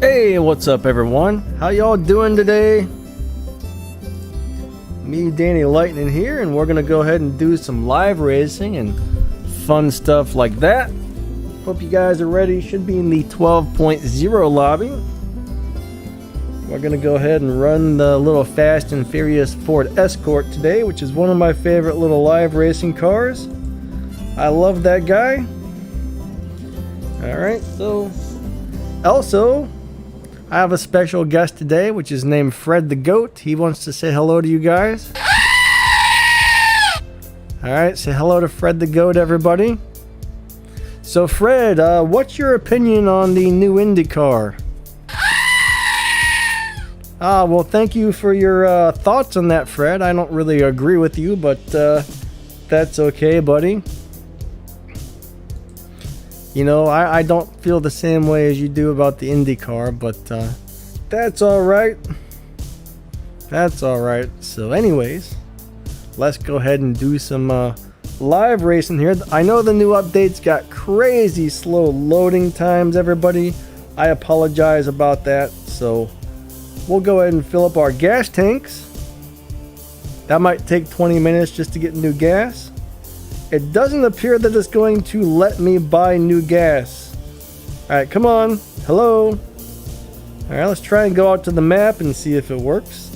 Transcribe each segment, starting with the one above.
Hey, what's up everyone? How y'all doing today? Me, Danny Lightning here, and we're gonna go ahead and do some live racing and fun stuff like that. Hope you guys are ready. Should be in the 12.0 lobby. We're gonna go ahead and run the little Fast and Furious Ford Escort today, which is one of my favorite little live racing cars. I love that guy. Alright, so also I have a special guest today, which is named Fred the Goat. He wants to say hello to you guys. Alright, say hello to Fred the Goat, everybody. So Fred, what's your opinion on the new IndyCar? Well, thank you for your thoughts on that, Fred. I don't really agree with you, but that's okay, buddy. You know, I don't feel the same way as you do about the IndyCar, but that's alright. That's alright. So anyways, let's go ahead and do some live racing here. I know the new updates got crazy slow loading times, everybody. I apologize about that. So we'll go ahead and fill up our gas tanks. That might take 20 minutes just to get new gas. It doesn't appear that it's going to let me buy new gas. Alright, come on. Hello. Alright, let's try and go out to the map and see if it works.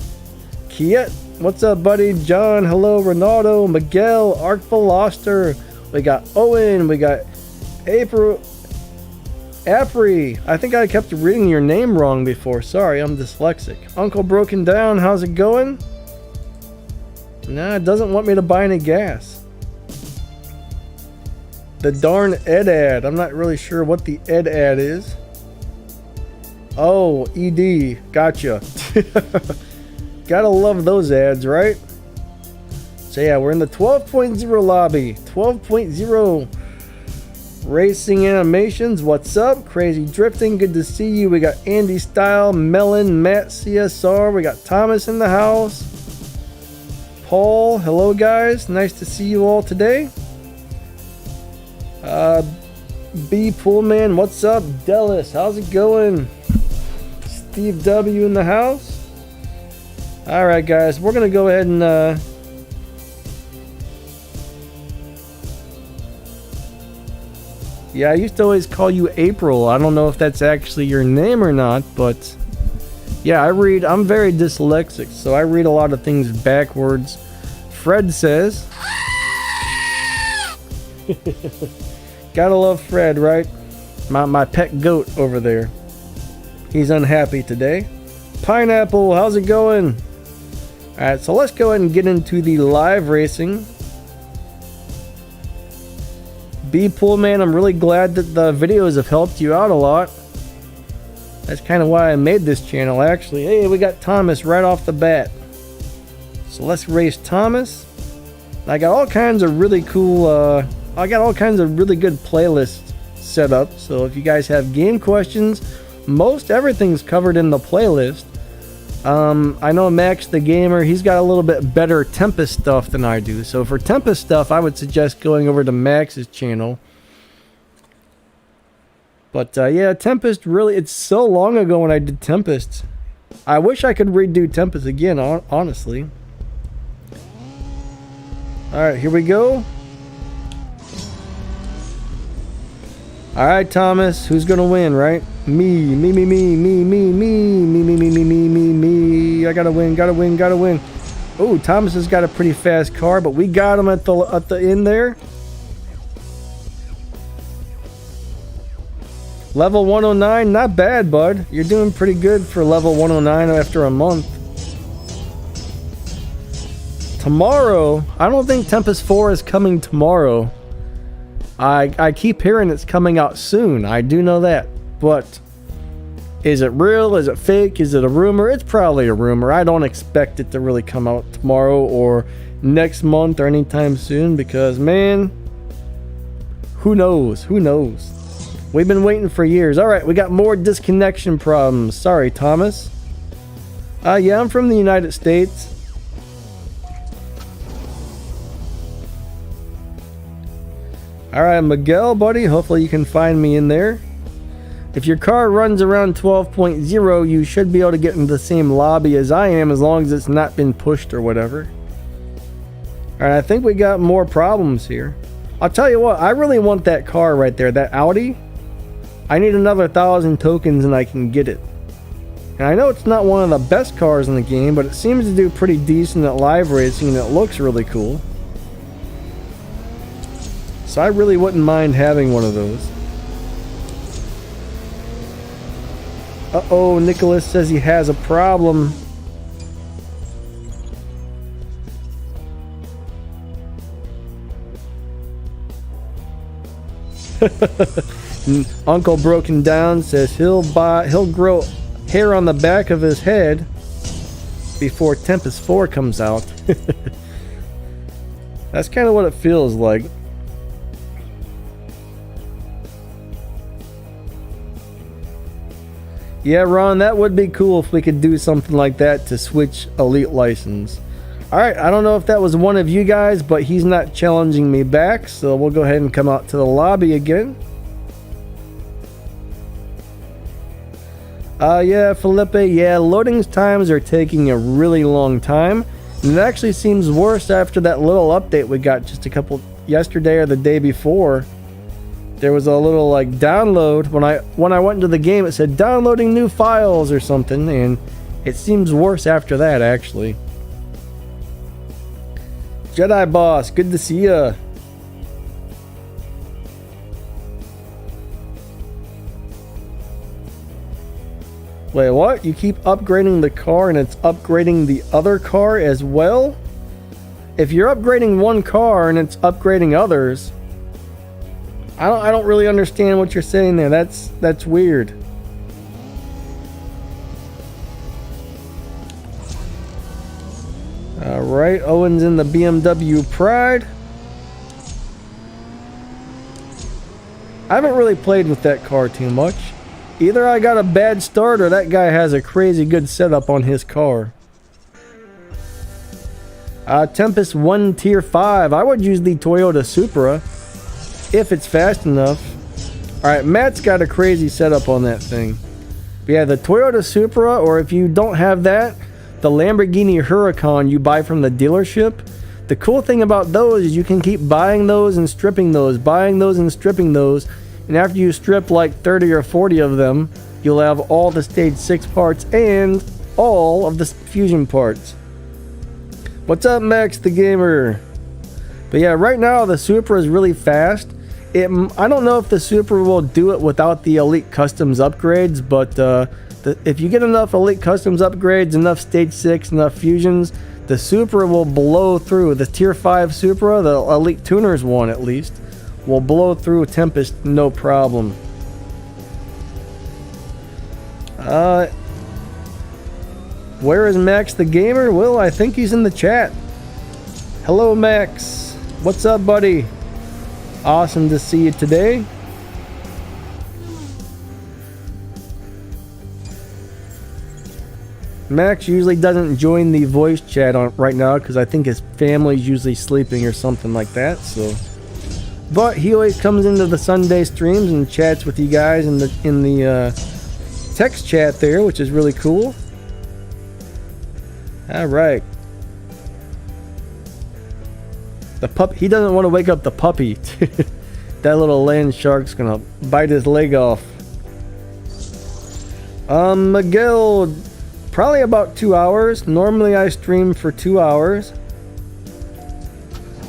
Kiet, what's up, buddy? John, hello. Ronaldo, Miguel, Arc Veloster. We got Owen. We got April. Apri. I think I kept reading your name wrong before. Sorry, I'm dyslexic. Uncle Broken Down, how's it going? Nah, it doesn't want me to buy any gas. The darn Ed ad. I'm not really sure what the Ed ad is. Oh, ED. Gotcha. Gotta love those ads, right? So yeah, we're in the 12.0 lobby. 12.0 racing animations. What's up? Crazy Drifting. Good to see you. We got Andy Style, Melon, Matt CSR. We got Thomas in the house. Paul. Hello, guys. Nice to see you all today. B Poolman, what's up? Dallas, how's it going? Steve W in the house. Alright guys, we're gonna go ahead and yeah, I used to always call you April. I don't know if that's actually your name or not, but yeah, I'm very dyslexic, so I read a lot of things backwards. Fred says gotta love Fred, right? My pet goat over there. He's unhappy today. Pineapple, how's it going? Alright, so let's go ahead and get into the live racing. B Poolman, I'm really glad that the videos have helped you out a lot. That's kind of why I made this channel, actually. Hey, we got Thomas right off the bat. So let's race Thomas. I got all kinds of really cool I got all kinds of really good playlists set up, so if you guys have game questions, most everything's covered in the playlist. I know Max the Gamer, he's got a little bit better Tempest stuff than I do, so for Tempest stuff I would suggest going over to Max's channel. But yeah, Tempest really, it's so long ago when I did Tempest. I wish I could redo Tempest again, honestly. Alright, here we go. Alright, Thomas, who's gonna win, right? Me. I gotta win. Oh, Thomas has got a pretty fast car, but we got him at the end there. Level 109, not bad, bud. You're doing pretty good for level 109 after a month. Tomorrow, I don't think Tempest 4 is coming tomorrow. I keep hearing it's coming out soon. I do know that. But is it real? Is it fake? Is it a rumor? It's probably a rumor. I don't expect it to really come out tomorrow or next month or anytime soon because, man, who knows? Who knows? We've been waiting for years. Alright, we got more disconnection problems. Sorry, Thomas. Yeah, I'm from the United States. Alright, Miguel, buddy. Hopefully you can find me in there. If your car runs around 12.0, you should be able to get into the same lobby as I am, as long as it's not been pushed or whatever. Alright, I think we got more problems here. I'll tell you what, I really want that car right there, that Audi. I need another 1,000 tokens and I can get it. And I know it's not one of the best cars in the game, but it seems to do pretty decent at live racing and it looks really cool. So I really wouldn't mind having one of those. Uh-oh, Nicholas says he has a problem. Uncle Broken Down says he'll grow hair on the back of his head before Tempest 4 comes out. That's kind of what it feels like. Yeah, Ron, that would be cool if we could do something like that to switch Elite license. Alright, I don't know if that was one of you guys, but he's not challenging me back, so we'll go ahead and come out to the lobby again. Yeah, Felipe, yeah, loading times are taking a really long time. And it actually seems worse after that little update we got just yesterday or the day before. There was a little like download. When I went into the game, it said downloading new files or something, and it seems worse after that actually. Jedi Boss, good to see ya. Wait, what? You keep upgrading the car and it's upgrading the other car as well? If you're upgrading one car and it's upgrading others, I don't really understand what you're saying there. That's weird. Alright, Owen's in the BMW Pride. I haven't really played with that car too much. Either I got a bad start or that guy has a crazy good setup on his car. Tempest 1 Tier 5. I would use the Toyota Supra if it's fast enough. Alright, Matt's got a crazy setup on that thing. But yeah, the Toyota Supra, or if you don't have that, the Lamborghini Huracan you buy from the dealership. The cool thing about those is you can keep buying those and stripping those, buying those and stripping those. And after you strip like 30 or 40 of them, you'll have all the stage 6 parts and all of the fusion parts. What's up, Max the Gamer? But yeah, right now the Supra is really fast. I don't know if the Supra will do it without the Elite Customs upgrades, but if you get enough Elite Customs upgrades, enough stage 6, enough fusions, the Supra will blow through. The Tier 5 Supra, the Elite Tuners one at least, will blow through Tempest no problem. Where is Max the Gamer? Well, I think he's in the chat. Hello, Max. What's up, buddy? Awesome to see you today. Max usually doesn't join the voice chat right now because I think his family's usually sleeping or something like that. So, but he always comes into the Sunday streams and chats with you guys in the text chat there, which is really cool. All right. The pup. He doesn't want to wake up the puppy. That little land shark's gonna bite his leg off. Miguel. Probably about 2 hours. Normally I stream for 2 hours.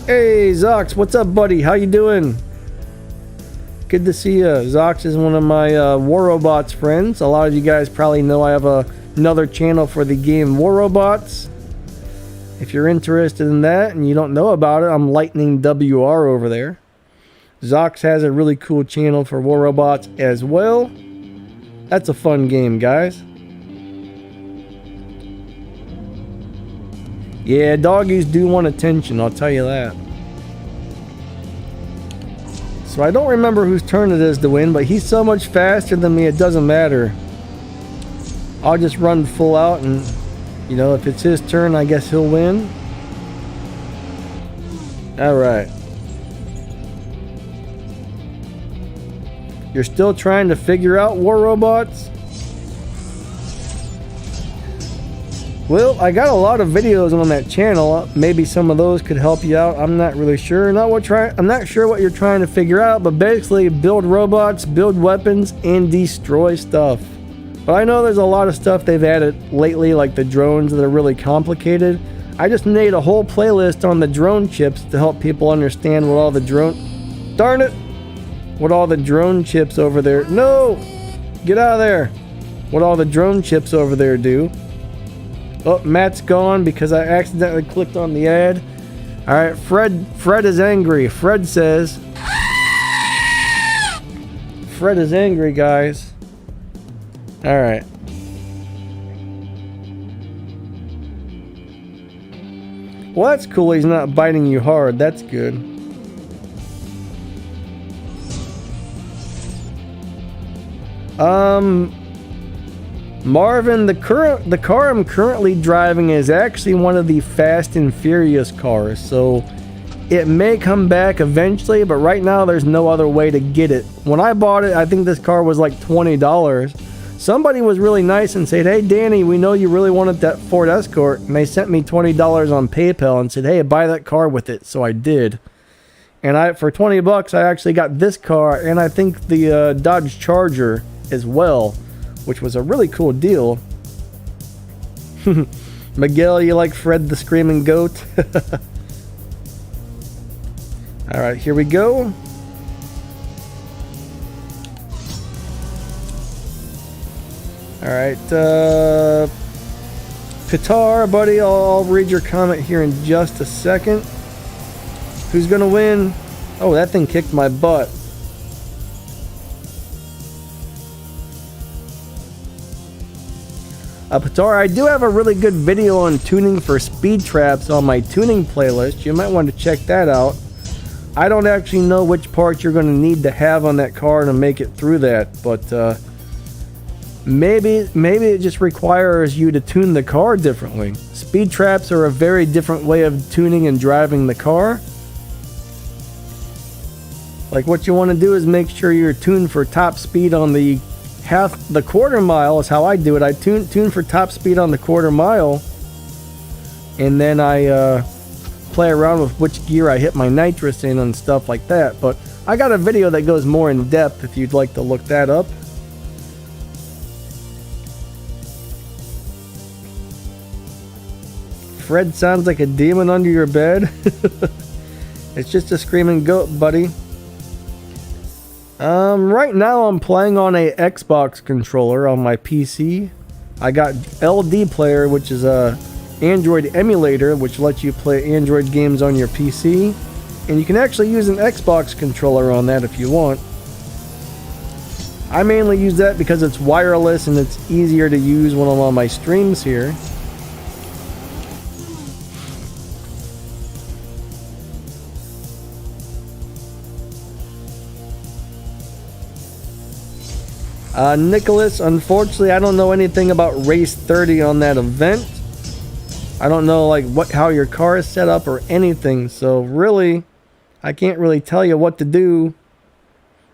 Hey Zox, what's up, buddy? How you doing? Good to see you. Zox is one of my War Robots friends. A lot of you guys probably know I have another channel for the game War Robots. If you're interested in that and you don't know about it, I'm Lightning WR over there. Zox has a really cool channel for War Robots as well. That's a fun game, guys. Yeah, doggies do want attention, I'll tell you that. So I don't remember whose turn it is to win, but he's so much faster than me, it doesn't matter. I'll just run full out and, you know, if it's his turn, I guess he'll win. Alright. You're still trying to figure out War Robots? Well, I got a lot of videos on that channel. Maybe some of those could help you out. I'm not really sure. I'm not sure what you're trying to figure out, but basically build robots, build weapons, and destroy stuff. But I know there's a lot of stuff they've added lately, like the drones that are really complicated. I just made a whole playlist on the drone chips to help people understand what all the drone... Darn it! What all the drone chips over there... No! Get out of there! What all the drone chips over there do. Oh, Matt's gone because I accidentally clicked on the ad. Alright, Fred is angry. Fred says... Fred is angry, guys. Alright. Well, that's cool. He's not biting you hard. That's good. Marvin, the car I'm currently driving is actually one of the Fast and Furious cars, so it may come back eventually, but right now there's no other way to get it. When I bought it, I think this car was like $20. Somebody was really nice and said, "Hey Danny, we know you really wanted that Ford Escort," and they sent me $20 on PayPal and said, "Hey, buy that car with it." So I did. And for $20 I actually got this car, and I think the Dodge Charger as well, which was a really cool deal. Miguel, you like Fred the Screaming Goat? Alright, here we go. Alright, Qatar, buddy, I'll read your comment here in just a second. Who's gonna win? Oh, that thing kicked my butt. Qatar, I do have a really good video on tuning for speed traps on my tuning playlist. You might want to check that out. I don't actually know which parts you're going to need to have on that car to make it through that, but maybe it just requires you to tune the car differently. Speed traps are a very different way of tuning and driving the car. Like, what you want to do is make sure you're tuned for top speed on the quarter mile is how I do it. I tune for top speed on the quarter mile, and then I play around with which gear I hit my nitrous in and stuff like that. But I got a video that goes more in depth if you'd like to look that up. Fred sounds like a demon under your bed. It's just a screaming goat, buddy. Right now I'm playing on a Xbox controller on my PC. I got LD Player, which is a Android emulator, which lets you play Android games on your PC. And you can actually use an Xbox controller on that if you want. I mainly use that because it's wireless and it's easier to use when I'm on my streams here. Nicholas, unfortunately, I don't know anything about Race 30 on that event. I don't know how your car is set up or anything, so really, I can't really tell you what to do.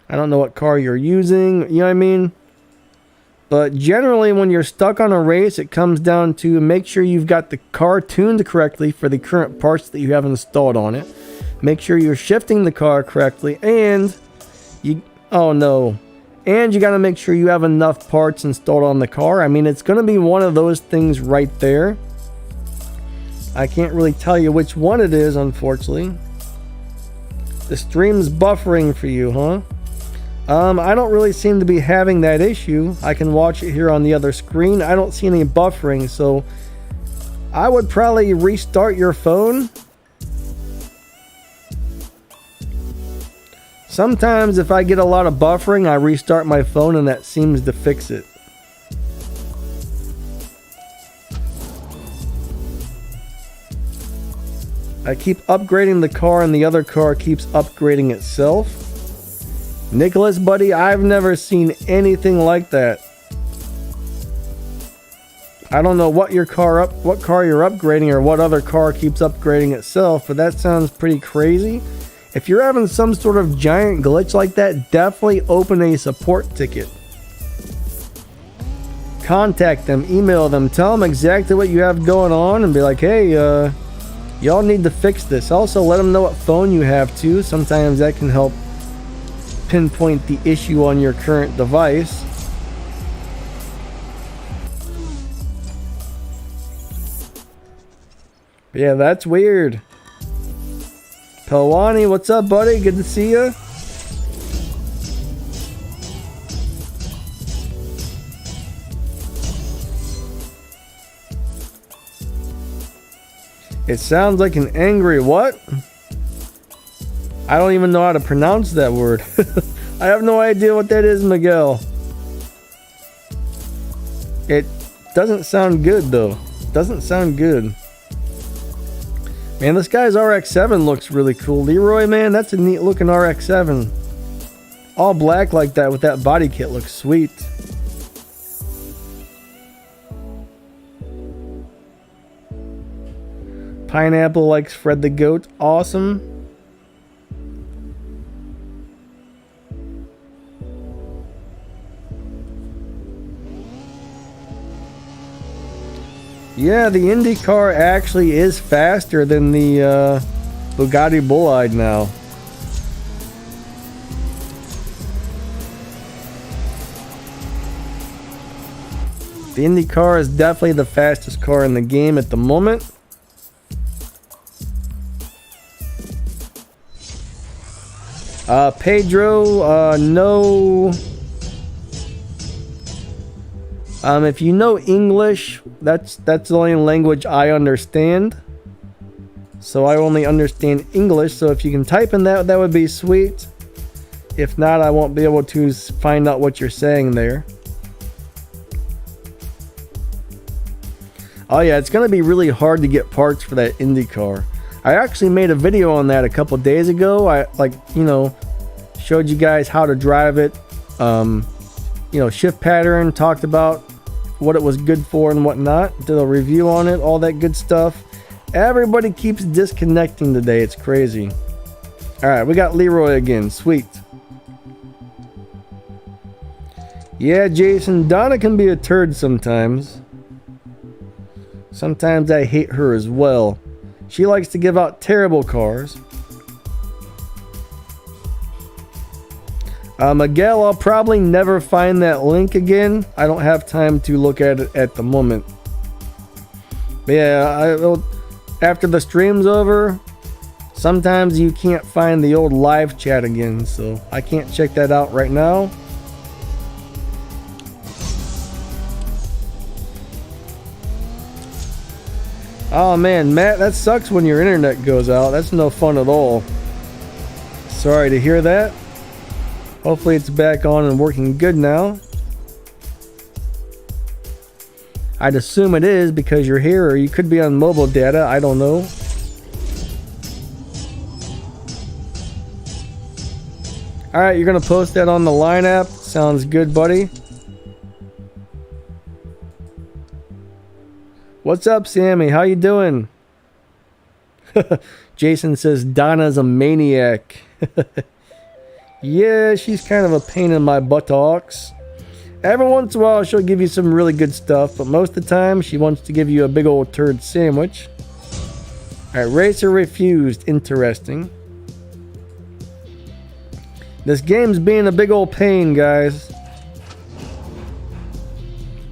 I don't know what car you're using, you know what I mean? But generally, when you're stuck on a race, it comes down to make sure you've got the car tuned correctly for the current parts that you have installed on it. Make sure you're shifting the car correctly, and oh no. And you got to make sure you have enough parts installed on the car. I mean, it's going to be one of those things right there. I can't really tell you which one it is, unfortunately. The stream's buffering for you, huh? I don't really seem to be having that issue. I can watch it here on the other screen. I don't see any buffering, so I would probably restart your phone. Sometimes if I get a lot of buffering, I restart my phone and that seems to fix it. I keep upgrading the car and the other car keeps upgrading itself. Nicholas, buddy, I've never seen anything like that. I don't know what car you're upgrading or what other car keeps upgrading itself, but that sounds pretty crazy. If you're having some sort of giant glitch like that, definitely open a support ticket. Contact them, email them, tell them exactly what you have going on and be like, hey, y'all need to fix this. Also, let them know what phone you have too. Sometimes that can help pinpoint the issue on your current device. But yeah, that's weird. Pelwani, what's up, buddy? Good to see you. It sounds like an angry what? I don't even know how to pronounce that word. I have no idea what that is, Miguel. It doesn't sound good, though. Doesn't sound good. Man, this guy's RX-7 looks really cool. Leroy, man, that's a neat looking RX-7. All black like that with that body kit looks sweet. Pineapple likes Fred the Goat. Awesome. Yeah, the Indy car actually is faster than the Bugatti Bullide now. The Indy car is definitely the fastest car in the game at the moment. Pedro, no. If you know English, that's the only language I understand. So I only understand English. So if you can type in that, that would be sweet. If not, I won't be able to find out what you're saying there. Oh yeah, it's gonna be really hard to get parts for that Indy car. I actually made a video on that a couple days ago. I showed you guys how to drive it. Shift pattern, talked about what it was good for and whatnot. Did a review on it, all that good stuff. Everybody keeps disconnecting today. It's crazy. All right, we got Leroy again. Sweet. Yeah, Jason, Donna can be a turd sometimes. Sometimes I hate her as well. She likes to give out terrible cars. Miguel, I'll probably never find that link again. I don't have time to look at it at the moment. But yeah, after the stream's over, sometimes you can't find the old live chat again, so I can't check that out right now. Oh man, Matt, that sucks when your internet goes out. That's no fun at all. Sorry to hear that. Hopefully it's back on and working good now. I'd assume it is because you're here, or you could be on mobile data. I don't know. Alright, you're going to post that on the Line app. Sounds good, buddy. What's up, Sammy? How you doing? Jason says Donna's a maniac. Yeah, she's kind of a pain in my buttocks. Every once in a while, she'll give you some really good stuff, but most of the time, she wants to give you a big old turd sandwich. Alright, Racer refused. Interesting. This game's being a big old pain, guys.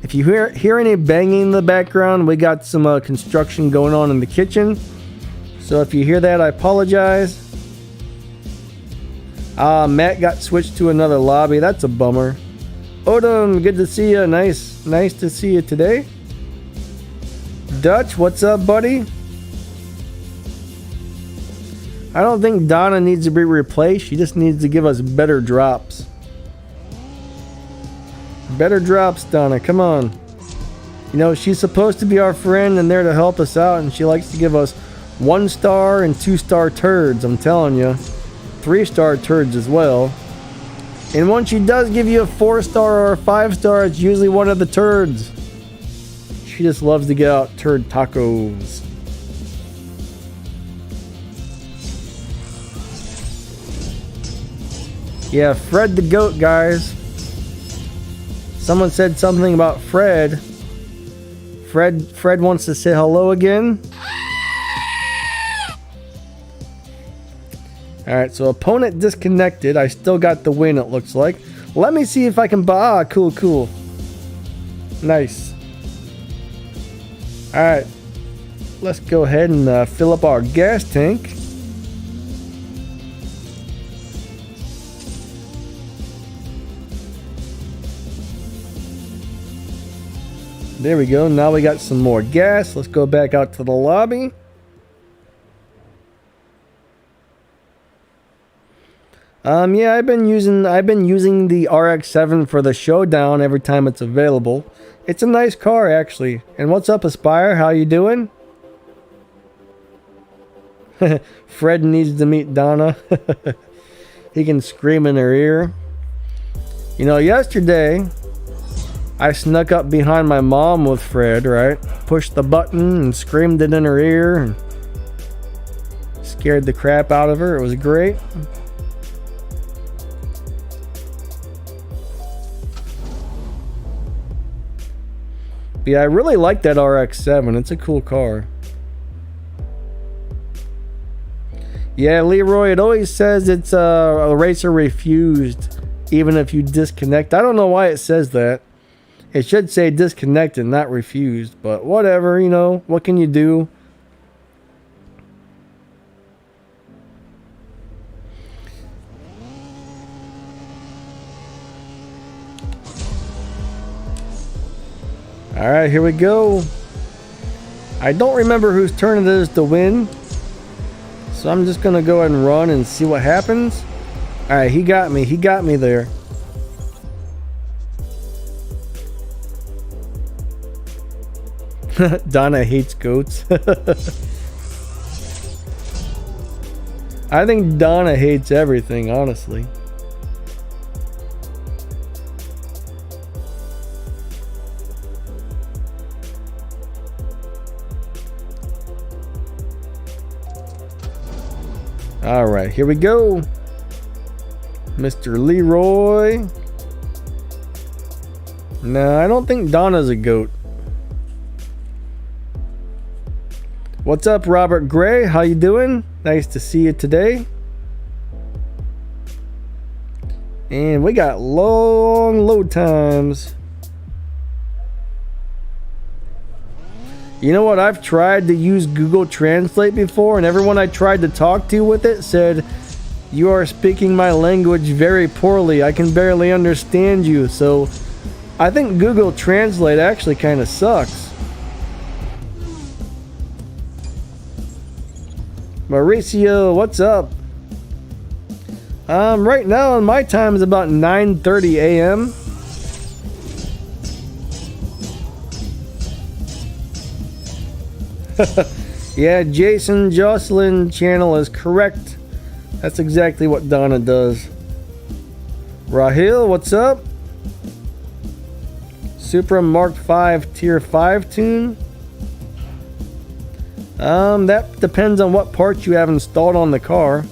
If you hear any banging in the background, we got some construction going on in the kitchen. So if you hear that, I apologize. Matt got switched to another lobby. That's a bummer. Odom, good to see you. Nice to see you today. Dutch, what's up, buddy? I don't think Donna needs to be replaced. She just needs to give us better drops. Better drops, Donna. Come on. You know, she's supposed to be our friend and there to help us out, and she likes to give us 1-star and 2-star turds. I'm telling you. 3-star turds as well. And when she does give you a 4-star or a 5-star, it's usually one of the turds. She just loves to get out turd tacos. Yeah, Fred the goat, guys. Someone said something about Fred. Fred wants to say hello again. Alright, so opponent disconnected. I still got the win, it looks like. Let me see if I can buy. Ah, cool. Nice. Alright. Let's go ahead and fill up our gas tank. There we go. Now we got some more gas. Let's go back out to the lobby. Yeah, I've been using the RX-7 for the showdown every time it's available. It's a nice car, actually. And what's up, Aspire? How you doing? Fred needs to meet Donna. He can scream in her ear. You know, yesterday I snuck up behind my mom with Fred, right? Pushed the button and screamed it in her ear and scared the crap out of her. It was great. But yeah, I really like that RX-7. It's a cool car. Yeah, Leroy, it always says it's a racer refused even if you disconnect. I don't know why it says that. It should say disconnected, not refused. But whatever, you know, what can you do? Alright, here we go. I don't remember whose turn it is to win. So I'm just going to go ahead and run and see what happens. Alright, he got me. He got me there. Donna hates goats. I think Donna hates everything, honestly. Alright, here we go. Mr. Leroy. No, I don't think Donna's a goat. What's up, Robert Gray? How you doing? Nice to see you today. And we got long load times. You know what? I've tried to use Google Translate before, and everyone I tried to talk to with it said, "You are speaking my language very poorly. I can barely understand you." So I think Google Translate actually kind of sucks. Mauricio, what's up? Right now my time is about 9:30 a.m. Yeah, Jason Jocelyn channel is correct. That's exactly what Donna does. Rahil, what's up? Supra Mark 5 Tier 5 tune. That depends on what parts you have installed on the car.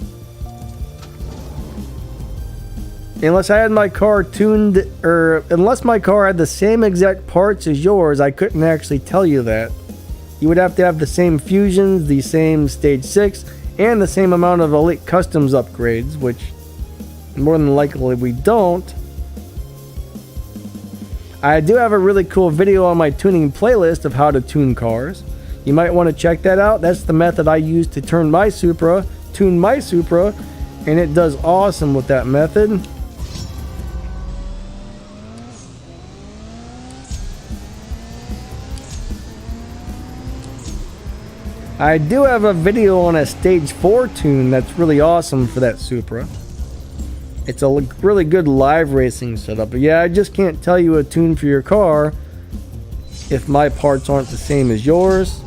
Unless I had my car tuned, or unless my car had the same exact parts as yours, I couldn't actually tell you that. You would have to have the same fusions, the same stage 6, and the same amount of Elite Customs upgrades, which more than likely we don't. I do have a really cool video on my tuning playlist of how to tune cars. You might want to check that out. That's the method I use to tune my Supra, and it does awesome with that method. I do have a video on a stage 4 tune that's really awesome for that Supra. It's a really good live racing setup. But yeah, I just can't tell you a tune for your car if my parts aren't the same as yours.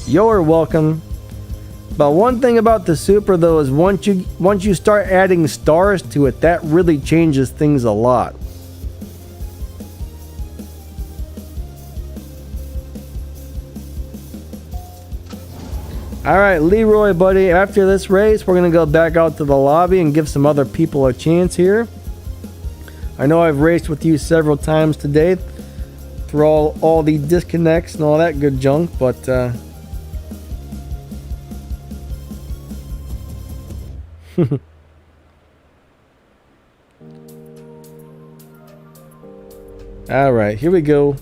You're welcome. But one thing about the Supra though is once you start adding stars to it, that really changes things a lot. All right, Leroy, buddy, after this race, we're going to go back out to the lobby and give some other people a chance here. I know I've raced with you several times today through all the disconnects and all that good junk, but all right, here we go.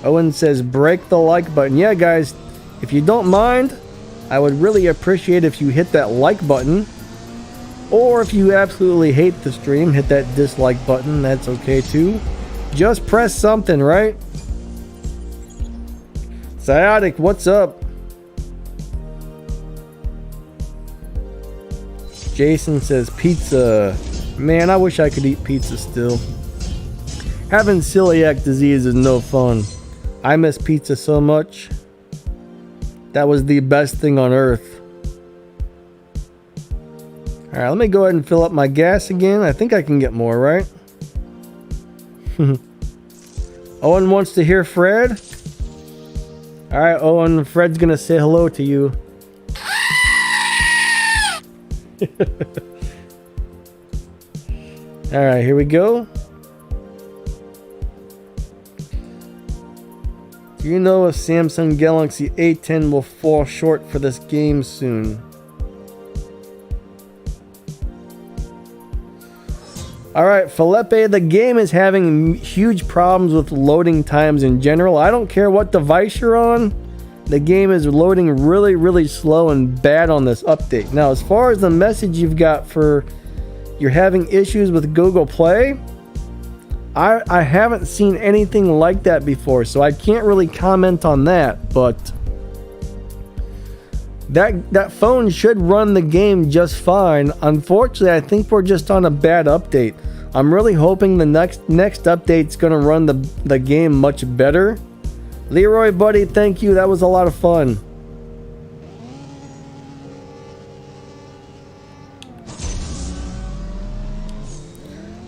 Owen says break the like button. Yeah, guys, if you don't mind, I would really appreciate if you hit that like button. Or if you absolutely hate the stream, hit that dislike button. That's okay too. Just press something, right? Sciatic, what's up? Jason says pizza. Man, I wish I could eat pizza still. Having celiac disease is no fun. I miss pizza so much. That was the best thing on earth. Alright, let me go ahead and fill up my gas again. I think I can get more, right? Owen wants to hear Fred. Alright, Owen, Fred's gonna say hello to you. Alright, here we go. Do you know if Samsung Galaxy A10 will fall short for this game soon? Alright, Felipe, the game is having huge problems with loading times in general. I don't care what device you're on. The game is loading really, really slow and bad on this update. Now, as far as the message you've got for you're having issues with Google Play, I haven't seen anything like that before, so I can't really comment on that, but that phone should run the game just fine. Unfortunately, I think we're just on a bad update. I'm really hoping the next update's going to run the game much better. Leroy, buddy, thank you. That was a lot of fun.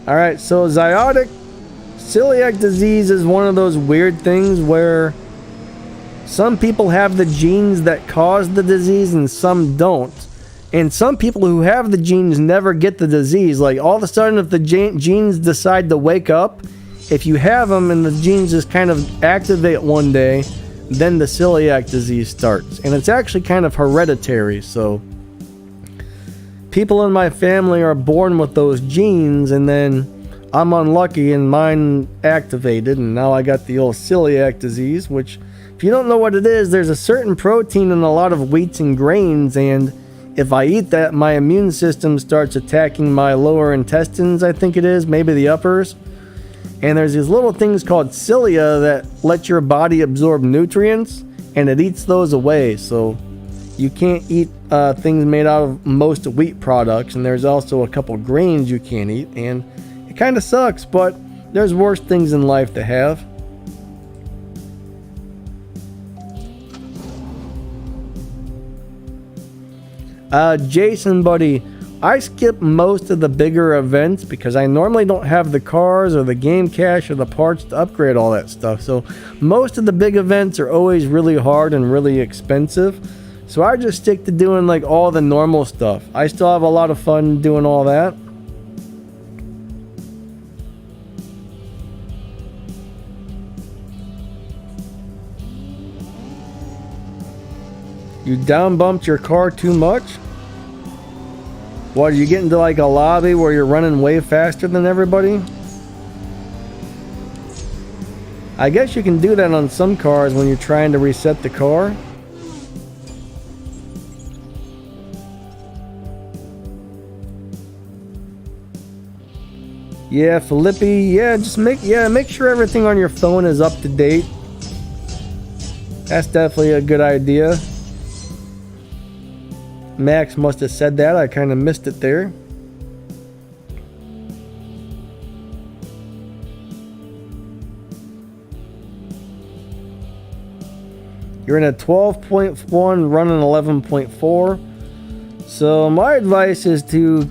Alright, so celiac disease is one of those weird things where some people have the genes that cause the disease and some don't. And some people who have the genes never get the disease. Like all of a sudden, if the genes decide to wake up, if you have them and the genes just kind of activate one day, then the celiac disease starts. And it's actually kind of hereditary. So people in my family are born with those genes, and then I'm unlucky and mine activated, and now I got the old celiac disease, which, if you don't know what it is, there's a certain protein in a lot of wheats and grains, and if I eat that, my immune system starts attacking my lower intestines, I think it is, maybe the uppers. And there's these little things called cilia that let your body absorb nutrients, and it eats those away, so you can't eat things made out of most wheat products, and there's also a couple grains you can't eat, and it kind of sucks, but there's worse things in life to have. Jason, buddy, I skip most of the bigger events because I normally don't have the cars or the game cache or the parts to upgrade all that stuff. So most of the big events are always really hard and really expensive. So I just stick to doing like all the normal stuff. I still have a lot of fun doing all that. You down bumped your car too much? What, you get into like a lobby where you're running way faster than everybody? I guess you can do that on some cars when you're trying to reset the car. Yeah, Felipe, yeah, just make sure everything on your phone is up to date. That's definitely a good idea. Max must have said that. I kind of missed it there. You're in a 12.1, running 11.4. So my advice is to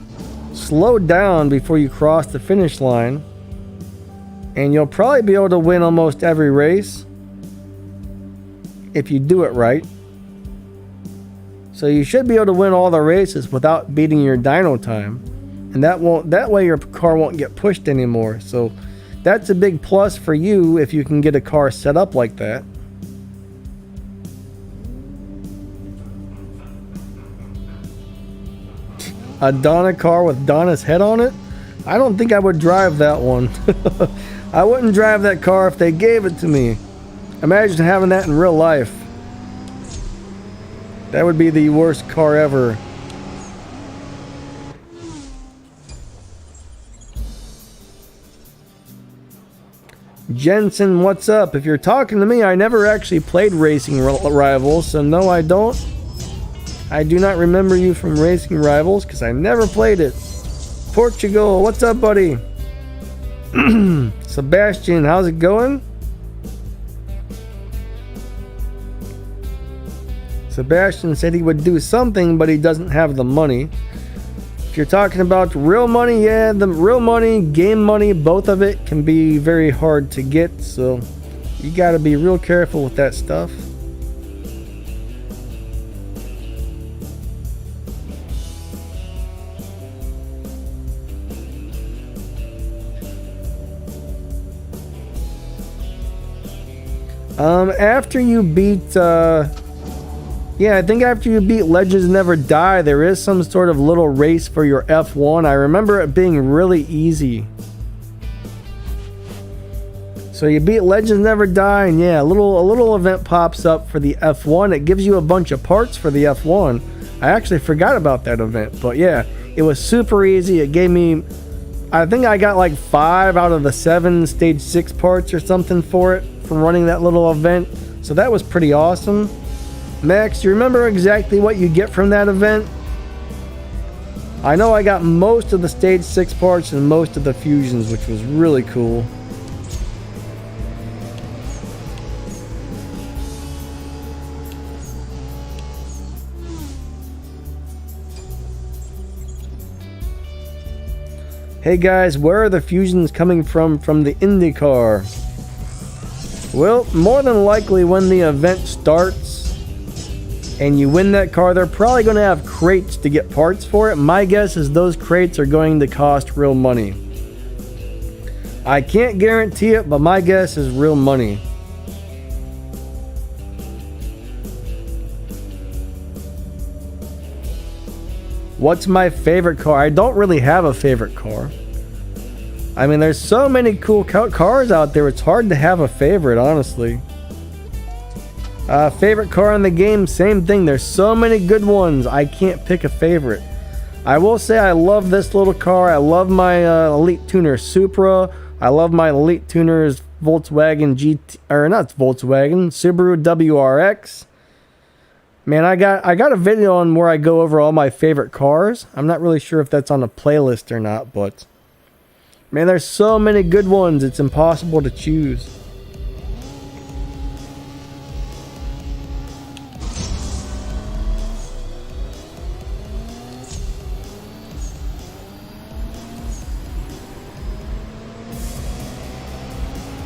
slow down before you cross the finish line, and you'll probably be able to win almost every race. if you do it right. So you should be able to win all the races without beating your dyno time. And that way your car won't get pushed anymore. So that's a big plus for you if you can get a car set up like that. A Donna car with Donna's head on it? I don't think I would drive that one. I wouldn't drive that car if they gave it to me. Imagine having that in real life. That would be the worst car ever. Jensen, what's up? If you're talking to me, I never actually played Racing Rivals, so no, I don't. I do not remember you from Racing Rivals because I never played it. Portugal, what's up, buddy? Sebastian, how's it going? Sebastian said he would do something, but he doesn't have the money. If you're talking about real money, yeah, the real money, game money, both of it can be very hard to get, so you got to be real careful with that stuff. After you beat, yeah, I think after you beat Legends Never Die, there is some sort of little race for your F1. I remember it being really easy. So you beat Legends Never Die, and yeah, a little event pops up for the F1. It gives you a bunch of parts for the F1. I actually forgot about that event, but yeah, it was super easy. It gave me, I think I got like 5 out of the 7 stage 6 parts or something for it, from running that little event. So that was pretty awesome. Max, do you remember exactly what you get from that event? I know I got most of the stage 6 parts and most of the fusions, which was really cool. Hey guys, where are the fusions coming from the IndyCar? Well, more than likely when the event starts and you win that car, they're probably going to have crates to get parts for it. My guess is those crates are going to cost real money. I can't guarantee it, but my guess is real money. What's my favorite car? I don't really have a favorite car. I mean, there's so many cool cars out there, it's hard to have a favorite, honestly. Favorite car in the game, same thing. There's so many good ones, I can't pick a favorite. I will say I love this little car. I love my Elite Tuner Supra. I love my Elite Tuners Volkswagen GT, or not Volkswagen, Subaru WRX. Man, I got a video on where I go over all my favorite cars. I'm not really sure if that's on a playlist or not, but man, there's so many good ones, it's impossible to choose.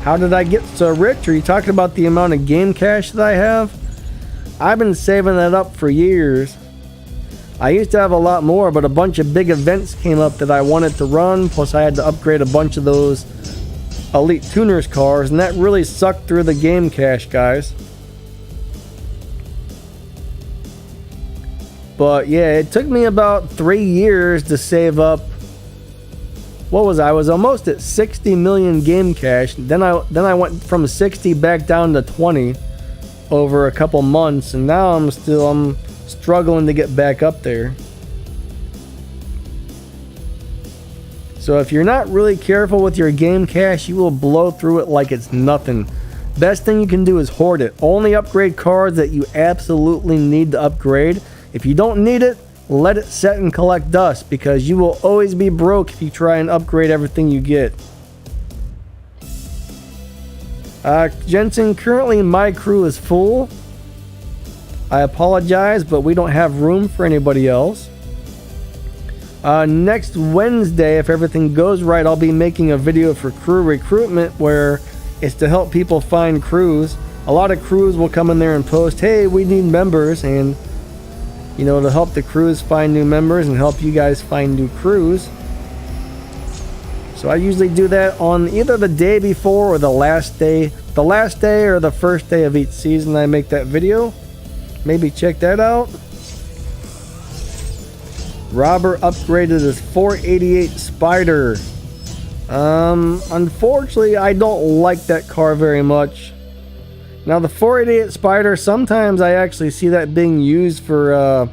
How did I get so rich? Are you talking about the amount of game cash that I have? I've been saving that up for years. I used to have a lot more, but a bunch of big events came up that I wanted to run, plus I had to upgrade a bunch of those Elite Tuners cars, and that really sucked through the game cash, guys. But yeah, it took me about 3 years to save up. What was I was almost at 60 million game cash. Then I went from 60 back down to 20 over a couple months, and now I'm struggling to get back up there. So if you're not really careful with your game cash, you will blow through it like it's nothing. Best thing you can do is hoard it. Only upgrade cars that you absolutely need to upgrade. If you don't need it, let it set and collect dust, because you will always be broke if you try and upgrade everything you get. Jensen, currently my crew is full. I apologize, but we don't have room for anybody else. Next Wednesday, if everything goes right, I'll be making a video for crew recruitment where it's to help people find crews. a lot of crews will come in there and post, hey, we need members, and you know, to help the crews find new members and help you guys find new crews. So I usually do that on either the day before or the last day or the first day of each season. I make that video. Maybe check that out. Robert upgraded his 488 Spider. Unfortunately, I don't like that car very much. Now the 488 Spider, sometimes I actually see that being used for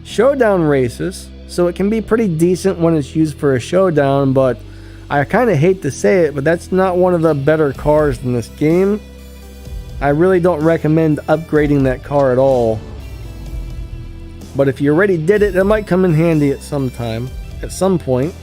showdown races, so it can be pretty decent when it's used for a showdown, but I kind of hate to say it, but that's not one of the better cars in this game. I really don't recommend upgrading that car at all. But if you already did it, it might come in handy at some point.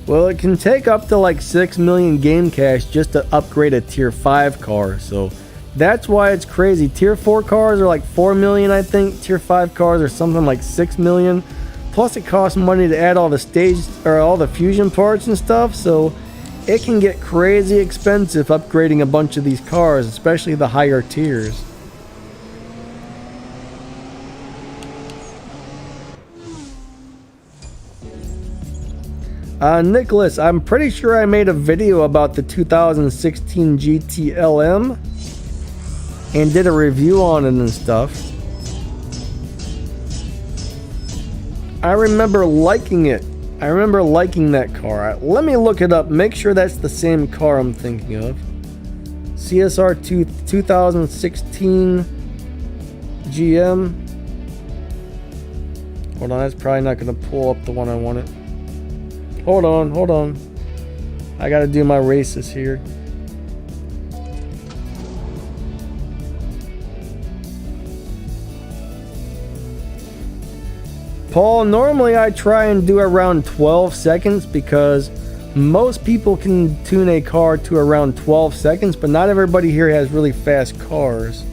Well, it can take up to like 6 million game cash just to upgrade a tier 5 car, so that's why it's crazy. Tier 4 cars are like 4 million, I think. Tier 5 cars are something like 6 million. Plus it costs money to add all the stage or all the fusion parts and stuff, so it can get crazy expensive upgrading a bunch of these cars, especially the higher tiers. Nicholas, I'm pretty sure I made a video about the 2016 GT-LM and did a review on it and stuff. I remember liking it. I remember liking that car. Let me look it up, make sure that's the same car I'm thinking of. CSR2 2016 GM. Hold on, that's probably not going to pull up the one I wanted. Hold on. I gotta do my races here. Paul, normally I try and do around 12 seconds because most people can tune a car to around 12 seconds, but not everybody here has really fast cars.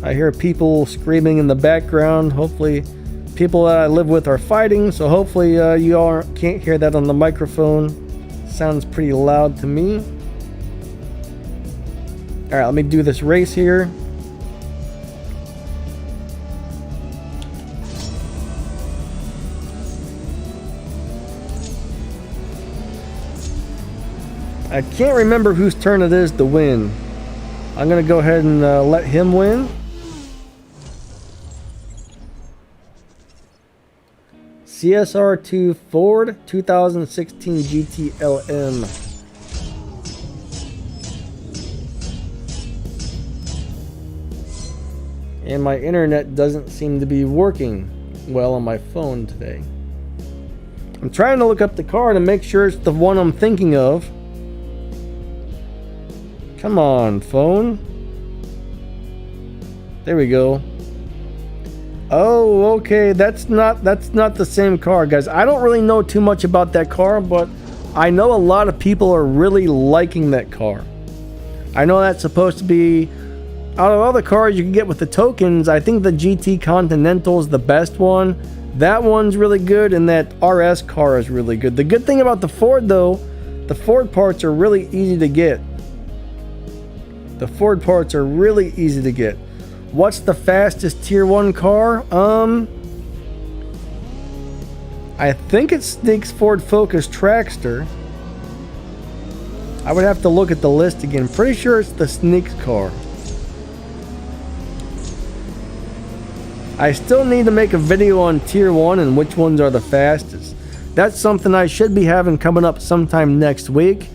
I hear people screaming in the background. Hopefully people that I live with are fighting, so hopefully you all can't hear that on the microphone. Sounds pretty loud to me. Alright, let me do this race here. I can't remember whose turn it is to win. I'm gonna go ahead and let him win. CSR2 Ford 2016 GT-LM. And my internet doesn't seem to be working well on my phone today. I'm trying to look up the car to make sure it's the one I'm thinking of. Come on, phone. There we go. Oh, okay, that's not the same car, guys. I don't really know too much about that car, but I know a lot of people are really liking that car. I know that's supposed to be, out of all the cars you can get with the tokens, I think the GT Continental is the best one. That one's really good, and that RS car is really good. The good thing about the Ford, though, the Ford parts are really easy to get. The Ford parts are really easy to get. What's the fastest tier 1 car? I think it's Sneak's Ford Focus Trackster. I would have to look at the list again. Pretty sure it's the Sneak's car. I still need to make a video on tier 1 and which ones are the fastest. That's something I should be having coming up sometime next week.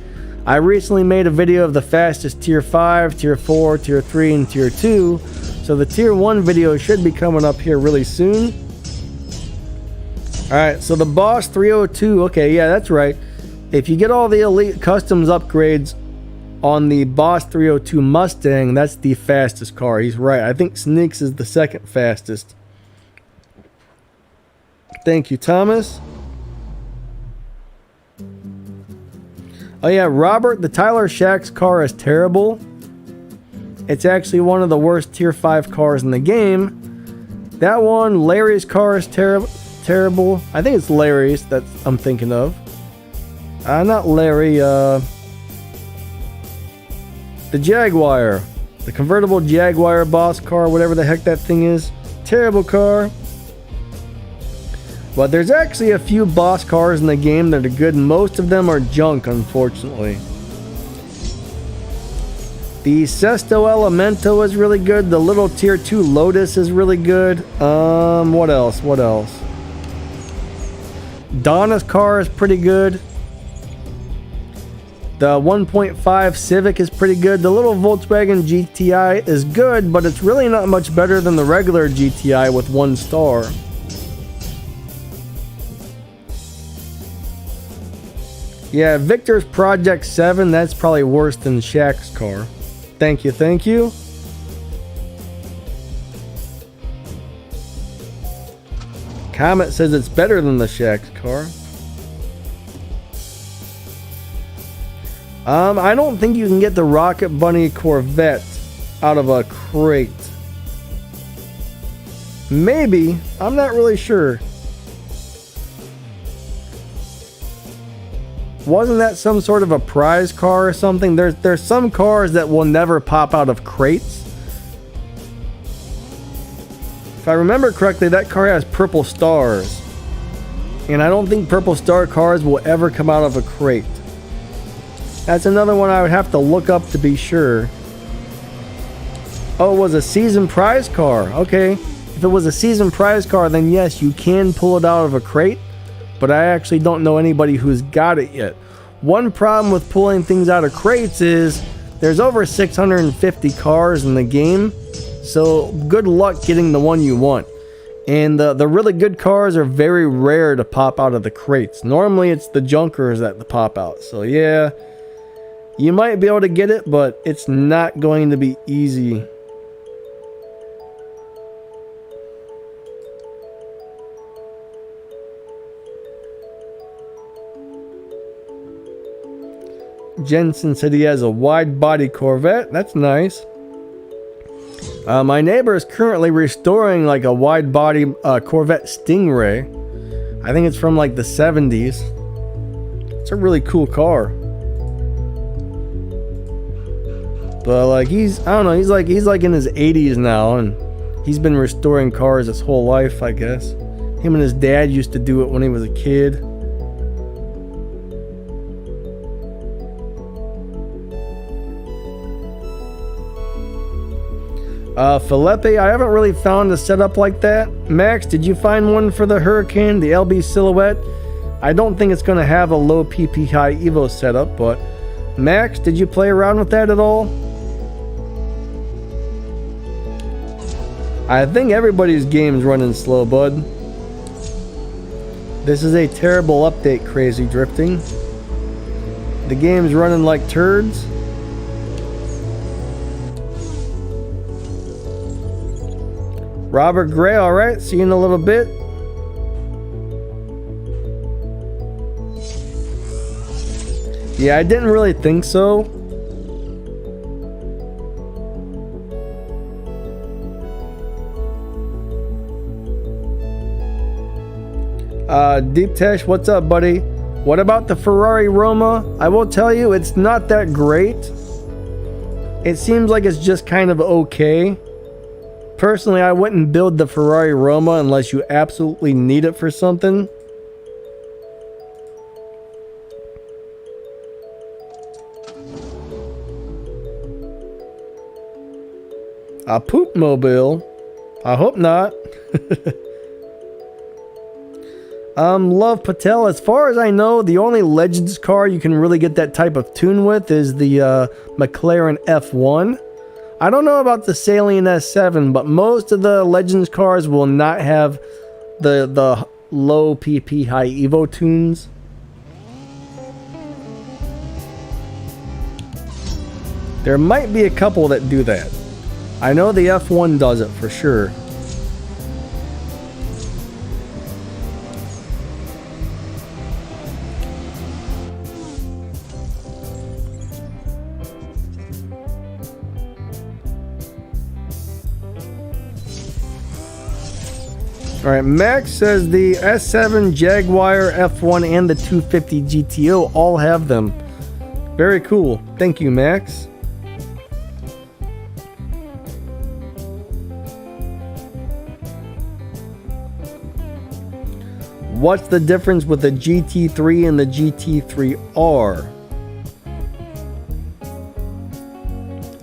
I recently made a video of the fastest tier 5, tier 4, tier 3, and tier 2. So the tier 1 video should be coming up here really soon. Alright, so the Boss 302, okay, yeah, that's right. If you get all the Elite Customs upgrades on the Boss 302 Mustang, that's the fastest car. He's right. I think Sneaks is the second fastest. Thank you, Thomas. Oh yeah, Robert, the Tyler Shack's car is terrible. It's actually one of the worst tier 5 cars in the game. That one, Larry's car is terrible. I think it's Larry's that I'm thinking of. Not Larry, the Jaguar. The convertible Jaguar boss car, whatever the heck that thing is. Terrible car. But there's actually a few boss cars in the game that are good. Most of them are junk, unfortunately. The Sesto Elemento is really good. The little tier 2 Lotus is really good. What else? What else? Donna's car is pretty good. The 1.5 Civic is pretty good. The little Volkswagen GTI is good, but it's really not much better than the regular GTI with 1 star. Yeah, Victor's Project 7, that's probably worse than Shaq's car. Thank you, thank you. Comet says it's better than the Shaq's car. I don't think you can get the Rocket Bunny Corvette out of a crate. Maybe. I'm not really sure. Wasn't that some sort of a prize car or something? There's some cars that will never pop out of crates. If I remember correctly, that car has purple stars. And I don't think purple star cars will ever come out of a crate. That's another one I would have to look up to be sure. Oh, it was a season prize car. Okay. If it was a season prize car, then yes, you can pull it out of a crate. But I actually don't know anybody who's got it yet. One problem with pulling things out of crates is there's over 650 cars in the game. So good luck getting the one you want. And the really good cars are very rare to pop out of the crates. Normally it's the junkers that pop out. So yeah. You might be able to get it, but it's not going to be easy. Jensen said he has a wide body Corvette. That's nice. My neighbor is currently restoring like a wide body Corvette Stingray. I think it's from like the 70s. It's a really cool car. But like I don't know, he's like in his 80s now, and he's been restoring cars his whole life, I guess. Him and his dad used to do it when he was a kid. Felipe, I haven't really found a setup like that. Max, did you find one for the Hurricane, the LB Silhouette? I don't think it's going to have a low PP high Evo setup, but Max, did you play around with that at all? I think everybody's game's running slow, bud. This is a terrible update, Crazy Drifting. The game's running like turds. Robert Gray, alright, see you in a little bit. Yeah, I didn't really think so. Deep Tesh, what's up, buddy? What about the Ferrari Roma? I will tell you, it's not that great. It seems like it's just kind of okay. Personally, I wouldn't build the Ferrari Roma unless you absolutely need it for something. A poop mobile? I hope not. Love Patel, as far as I know, the only Legends car you can really get that type of tune with is the McLaren F1. I don't know about the Salient S7, but most of the Legends cars will not have the low PP high Evo tunes. There might be a couple that do that. I know the F1 does it for sure. Alright, Max says the S7, Jaguar, F1, and the 250 GTO all have them. Very cool. Thank you, Max. What's the difference with the GT3 and the GT3R?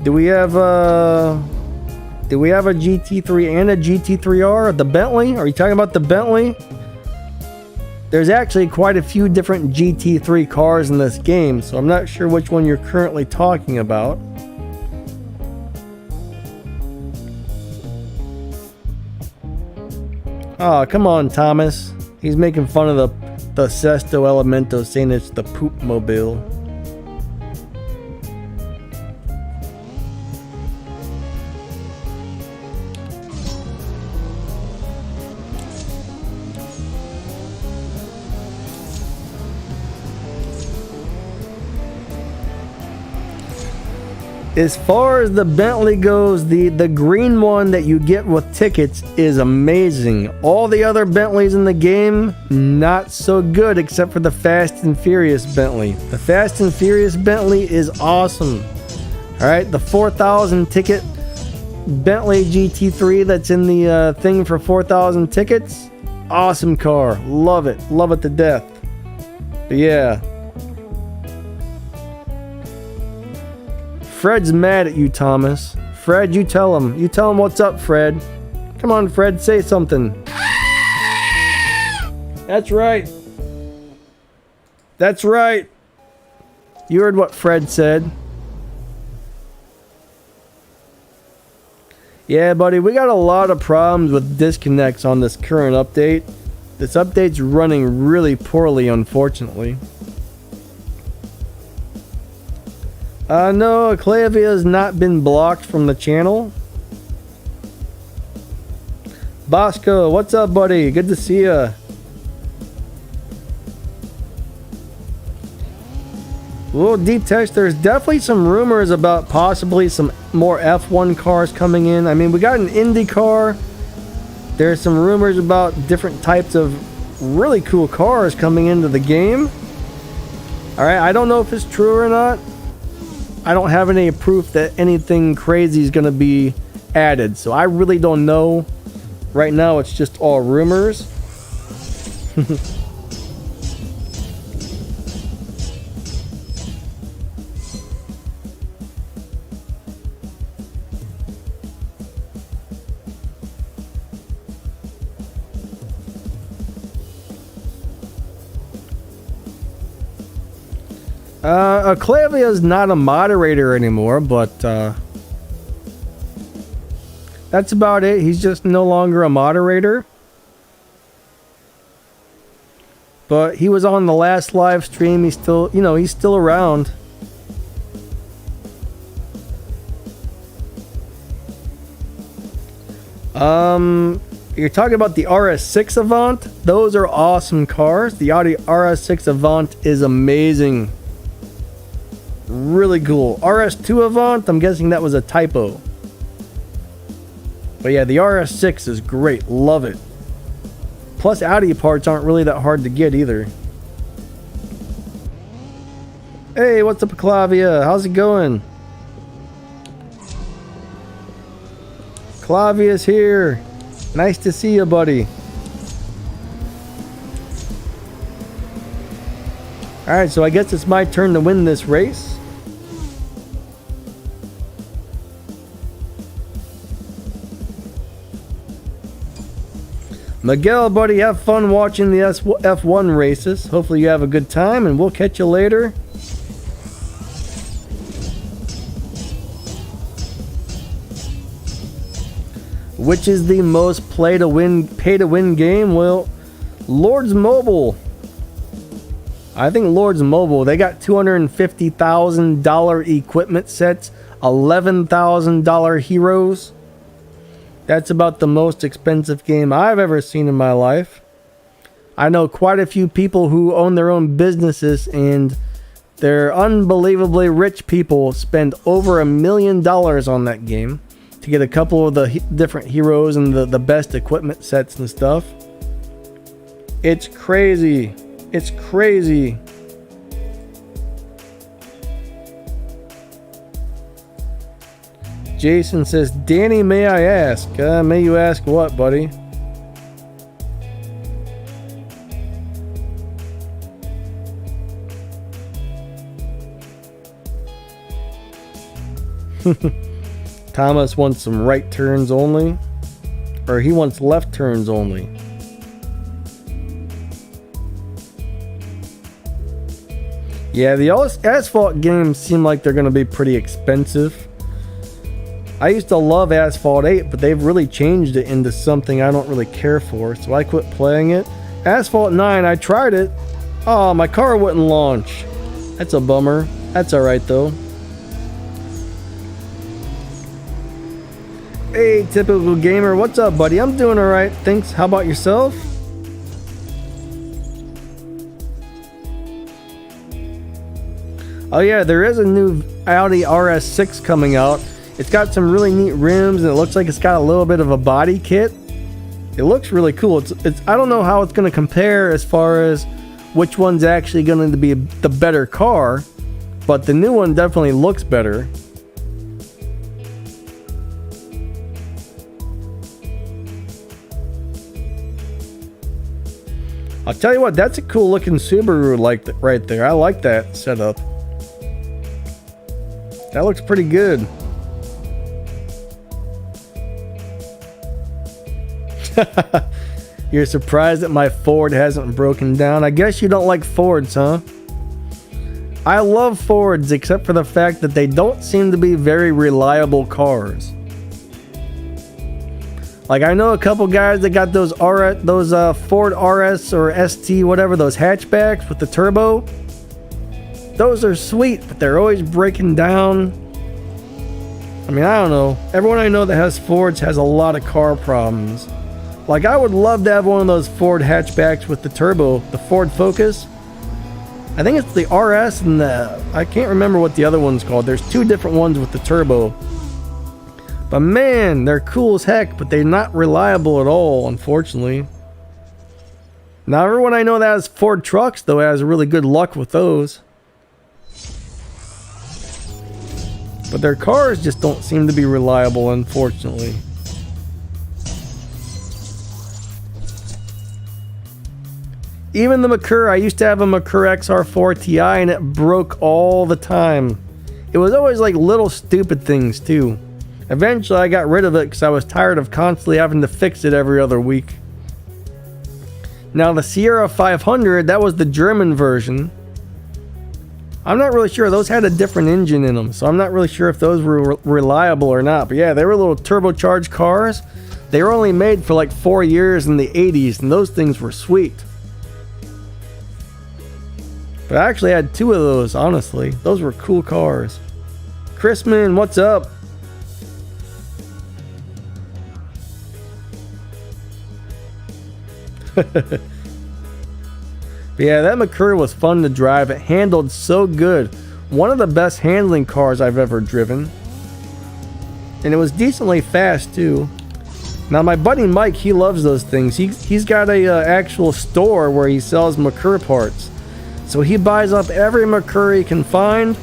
Do we have a GT3 and a GT3R? The Bentley? Are you talking about the Bentley? There's actually quite a few different GT3 cars in this game, so I'm not sure which one you're currently talking about. Oh, come on, Thomas. He's making fun of the Sesto Elemento, saying it's the poop mobile. As far as the Bentley goes, the green one that you get with tickets is amazing. All the other Bentleys in the game, not so good, except for the Fast and Furious Bentley. The Fast and Furious Bentley is awesome. Alright, the 4,000 ticket Bentley GT3 that's in the thing for 4,000 tickets, awesome car. Love it to death. But yeah. Fred's mad at you, Thomas. Fred, you tell him. You tell him what's up, Fred. Come on, Fred, say something. That's right. That's right. You heard what Fred said. Yeah, buddy, we got a lot of problems with disconnects on this current update. This update's running really poorly, unfortunately. No, Clavia has not been blocked from the channel. Bosco, what's up, buddy? Good to see ya. Well, Deep Text, there's definitely some rumors about possibly some more F1 cars coming in. I mean, we got an Indy car. There's some rumors about different types of really cool cars coming into the game. Alright, I don't know if it's true or not. I don't have any proof that anything crazy is going to be added, so I really don't know. Right now, it's just all rumors. Clavia is not a moderator anymore, but that's about it. He's just no longer a moderator. But he was on the last live stream. He's still, he's still around. You're talking about the RS6 Avant? Those are awesome cars. The Audi RS6 Avant is amazing. Really cool. RS2 Avant, I'm guessing that was a typo. But yeah, the RS6 is great. Love it. Plus, Audi parts aren't really that hard to get either. Hey, what's up, Clavia? How's it going? Clavia's here. Nice to see you, buddy. Alright, so I guess it's my turn to win this race. Miguel, buddy, have fun watching the F1 races. Hopefully you have a good time, and we'll catch you later. Which is the most pay to win game? Well, Lords Mobile. I think Lords Mobile, they got $250,000 equipment sets, $11,000 heroes. That's about the most expensive game I've ever seen in my life. I know quite a few people who own their own businesses, and they're unbelievably rich people spend over $1 million on that game. to get a couple of the different heroes and the best equipment sets and stuff. It's crazy. It's crazy. Jason says, Danny, may I ask? May you ask what, buddy? Thomas wants some right turns only. Or he wants left turns only. Yeah, the Asphalt games seem like they're going to be pretty expensive. I used to love Asphalt 8, but they've really changed it into something I don't really care for, so I quit playing it. Asphalt 9, I tried it. Oh, my car wouldn't launch. That's a bummer. That's alright though. Hey, Typical Gamer, what's up, buddy? I'm doing alright, thanks. How about yourself? Oh yeah, there is a new Audi RS6 coming out. It's got some really neat rims, and it looks like it's got a little bit of a body kit. It looks really cool. It's I don't know how it's going to compare as far as which one's actually going to be the better car, but the new one definitely looks better. I'll tell you what, that's a cool looking Subaru like right there. I like that setup. That looks pretty good. You're surprised that my Ford hasn't broken down? I guess you don't like Fords, huh? I love Fords, except for the fact that they don't seem to be very reliable cars. Like, I know a couple guys that got those Ford RS or ST, whatever, those hatchbacks with the turbo. Those are sweet, but they're always breaking down. I mean, I don't know. Everyone I know that has Fords has a lot of car problems. Like, I would love to have one of those Ford hatchbacks with the turbo, the Ford Focus. I think it's the RS and I can't remember what the other one's called. There's two different ones with the turbo. But man, they're cool as heck, but they're not reliable at all, unfortunately. Now, everyone I know that has Ford trucks, though, has really good luck with those. But their cars just don't seem to be reliable, unfortunately. Even the Merkur, I used to have a Merkur XR4 Ti and it broke all the time. It was always like little stupid things too. Eventually I got rid of it because I was tired of constantly having to fix it every other week. Now the Sierra 500, that was the German version. I'm not really sure. Those had a different engine in them, so I'm not really sure if those were reliable or not. But yeah, they were little turbocharged cars. They were only made for like 4 years in the 80s, and those things were sweet. But I actually had two of those, honestly. Those were cool cars. Chrisman, what's up? But yeah, that Merkur was fun to drive. It handled so good. One of the best handling cars I've ever driven. And it was decently fast too. Now my buddy Mike, he loves those things. He's got a actual store where he sells Merkur parts. So he buys up every Merkur he can find.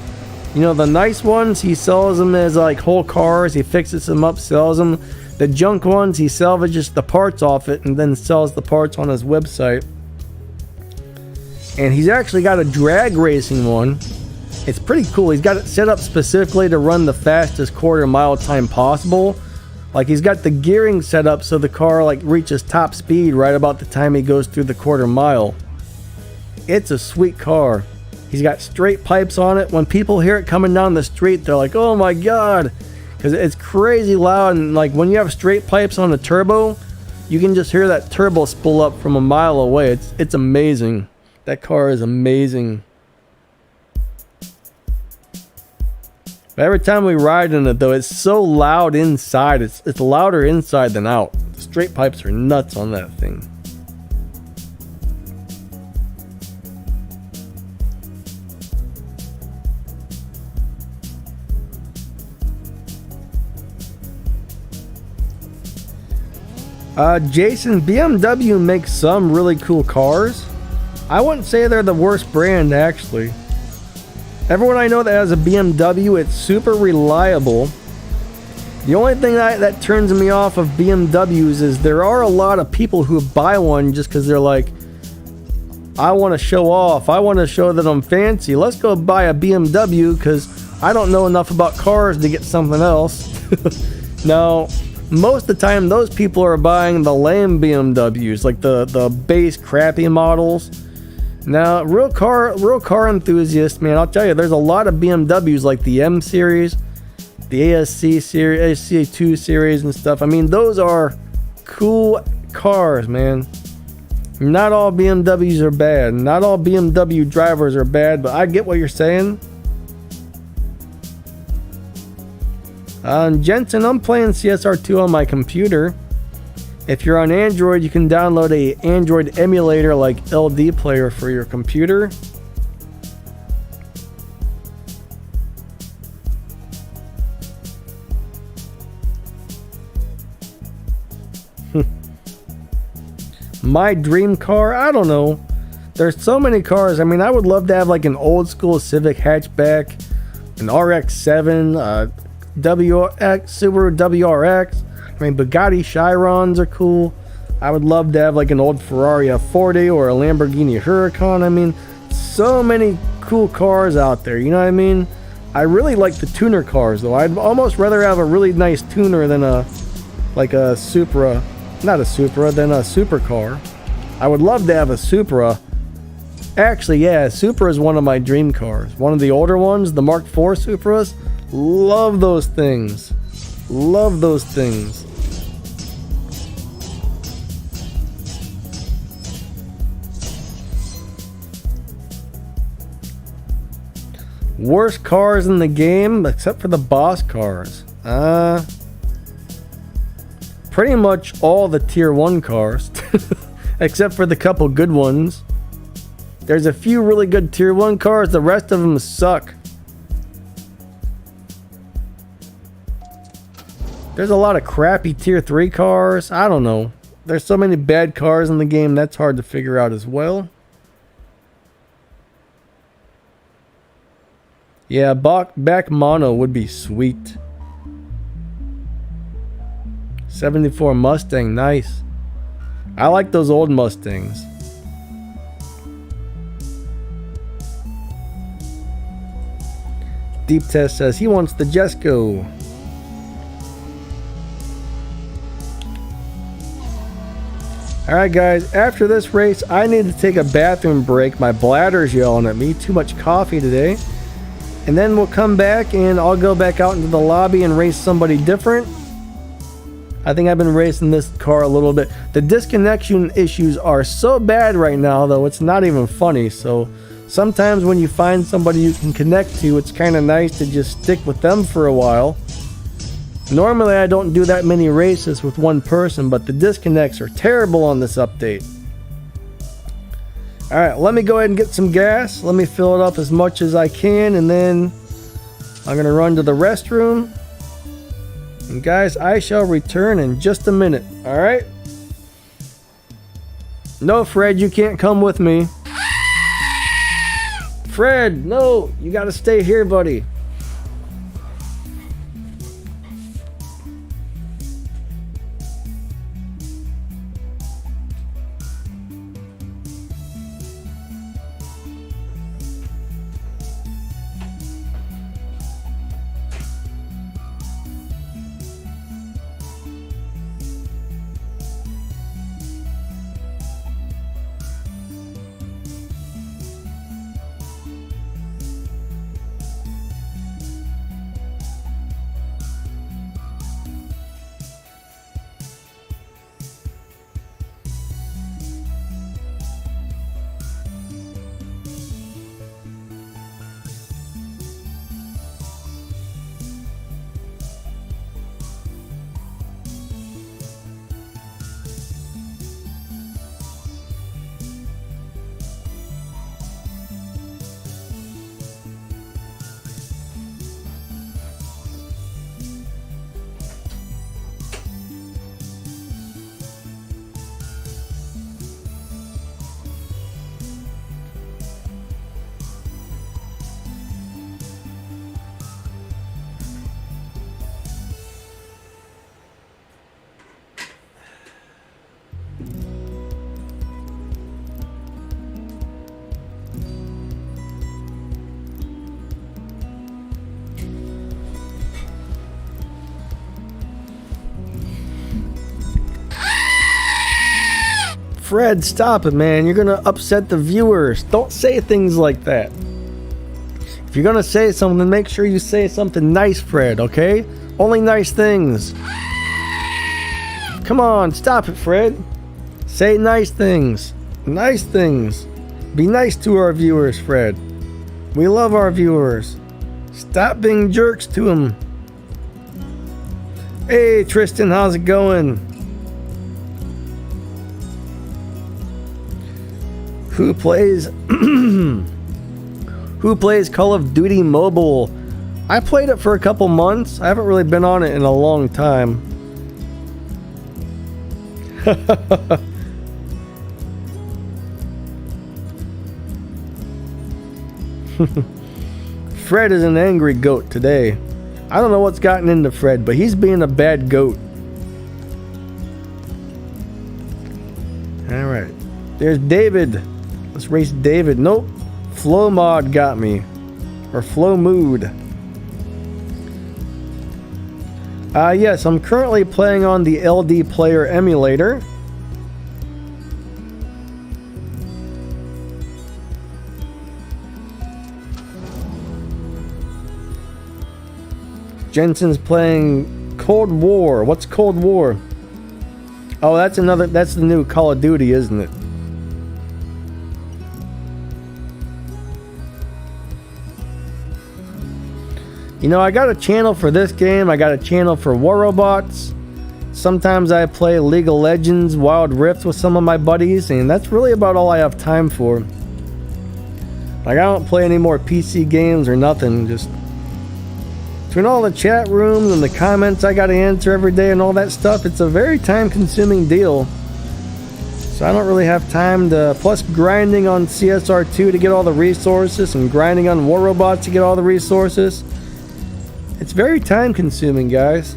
You know, the nice ones, he sells them as like whole cars. He fixes them up, sells them. The junk ones, he salvages the parts off it and then sells the parts on his website. And he's actually got a drag racing one. It's pretty cool. He's got it set up specifically to run the fastest quarter mile time possible. Like, he's got the gearing set up so the car like reaches top speed right about the time he goes through the quarter mile. It's a sweet car. He's got straight pipes on it. When people hear it coming down the street, they're like, oh my god, because it's crazy loud. And like when you have straight pipes on the turbo, you can just hear that turbo spool up from a mile away. It's amazing. That car is amazing. But every time we ride in it though, it's so loud inside. It's louder inside than out. The straight pipes are nuts on that thing. Jason, BMW makes some really cool cars. I wouldn't say they're the worst brand, actually. Everyone I know that has a BMW, it's super reliable. The only thing that turns me off of BMWs is there are a lot of people who buy one just because they're like, I want to show off. I want to show that I'm fancy. Let's go buy a BMW because I don't know enough about cars to get something else. Now, most of the time, those people are buying the lame BMWs, like the base crappy models. Now, real car enthusiasts, man, I'll tell you, there's a lot of BMWs like the M series, the ASC series, ASC2 series and stuff. I mean, those are cool cars, man. Not all BMWs are bad. Not all BMW drivers are bad, but I get what you're saying. Jensen, I'm playing CSR2 on my computer. If you're on Android, you can download a Android emulator like LD Player for your computer. My dream car, I don't know. There's so many cars. I mean, I would love to have like an old school Civic hatchback, an RX-7, Subaru WRX. I mean, Bugatti Chirons are cool. I would love to have like an old Ferrari F40 or a Lamborghini Huracan. I mean, so many cool cars out there, you know what I mean? I really like the tuner cars though. I'd almost rather have a really nice tuner than a Supra. Not a Supra, than a supercar. I would love to have a Supra. Actually, yeah, Supra is one of my dream cars. One of the older ones, the Mark IV Supras. Love those things. Love those things. Worst cars in the game, except for the boss cars. Pretty much all the tier 1 cars. Except for the couple good ones. There's a few really good tier 1 cars, the rest of them suck. There's a lot of crappy tier 3 cars. I don't know. There's so many bad cars in the game, that's hard to figure out as well. Yeah, back mono would be sweet. 74 Mustang, nice. I like those old Mustangs. Deep Test says he wants the Jesco. Alright guys, after this race I need to take a bathroom break. My bladder's yelling at me, too much coffee today. And then we'll come back and I'll go back out into the lobby and race somebody different. I think I've been racing this car a little bit. The disconnection issues are so bad right now though, it's not even funny. So sometimes when you find somebody you can connect to, it's kind of nice to just stick with them for a while. Normally I don't do that many races with one person, but the disconnects are terrible on this update. Alright, let me go ahead and get some gas. Let me fill it up as much as I can, and then I'm going to run to the restroom. And guys, I shall return in just a minute, alright? No, Fred, you can't come with me. Fred, no, you got to stay here, buddy. Fred, stop it, man. You're gonna upset the viewers. Don't say things like that. If you're gonna say something, make sure you say something nice, Fred, okay? Only nice things. Come on, stop it, Fred. Say nice things. Nice things. Be nice to our viewers, Fred. We love our viewers. Stop being jerks to them. Hey, Tristan, how's it going? Who plays Who plays Call of Duty Mobile? I played it for a couple months. I haven't really been on it in a long time. Fred is an angry goat today. I don't know what's gotten into Fred, but he's being a bad goat. Alright. There's David. Let's race David. Nope. Flow mod got me. Or flow mood. Yes, I'm currently playing on the LD Player emulator. Jensen's playing Cold War. What's Cold War? Oh, that's the new Call of Duty, isn't it? You know, I got a channel for this game. I got a channel for War Robots. Sometimes I play League of Legends, Wild Rift with some of my buddies, and that's really about all I have time for. Like, I don't play any more PC games or nothing. Just between all the chat rooms and the comments I gotta answer every day and all that stuff, it's a very time-consuming deal. So I don't really have time to... Plus grinding on CSR2 to get all the resources and grinding on War Robots to get all the resources. It's very time-consuming, guys.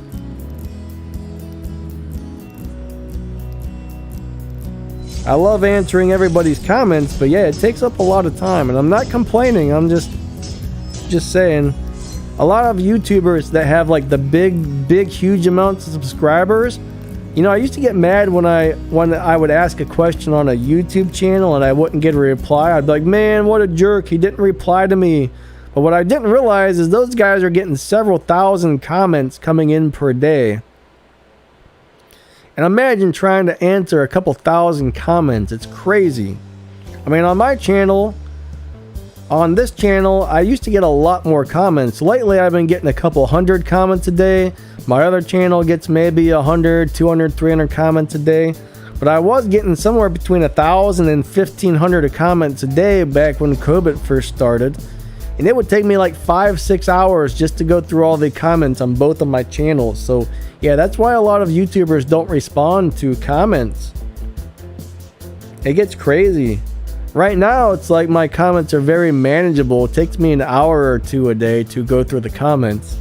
I love answering everybody's comments, but yeah, it takes up a lot of time, and I'm not complaining. I'm just saying. A lot of YouTubers that have like the big, huge amounts of subscribers, you know, I used to get mad when I would ask a question on a YouTube channel and I wouldn't get a reply. I'd be like, man, what a jerk, he didn't reply to me. But what I didn't realize is those guys are getting several thousand comments coming in per day. And imagine trying to answer a couple thousand comments. It's crazy. I mean, on my channel, on this channel, I used to get a lot more comments. Lately, I've been getting a couple hundred comments a day. My other channel gets maybe 100, 200, 300 comments a day. But I was getting somewhere between 1,000 and 1,500 comments a day back when COVID first started. And it would take me like 5-6 hours just to go through all the comments on both of my channels. So yeah, that's why a lot of YouTubers don't respond to comments. It gets crazy. Right now, it's like my comments are very manageable. It takes me an hour or two a day to go through the comments.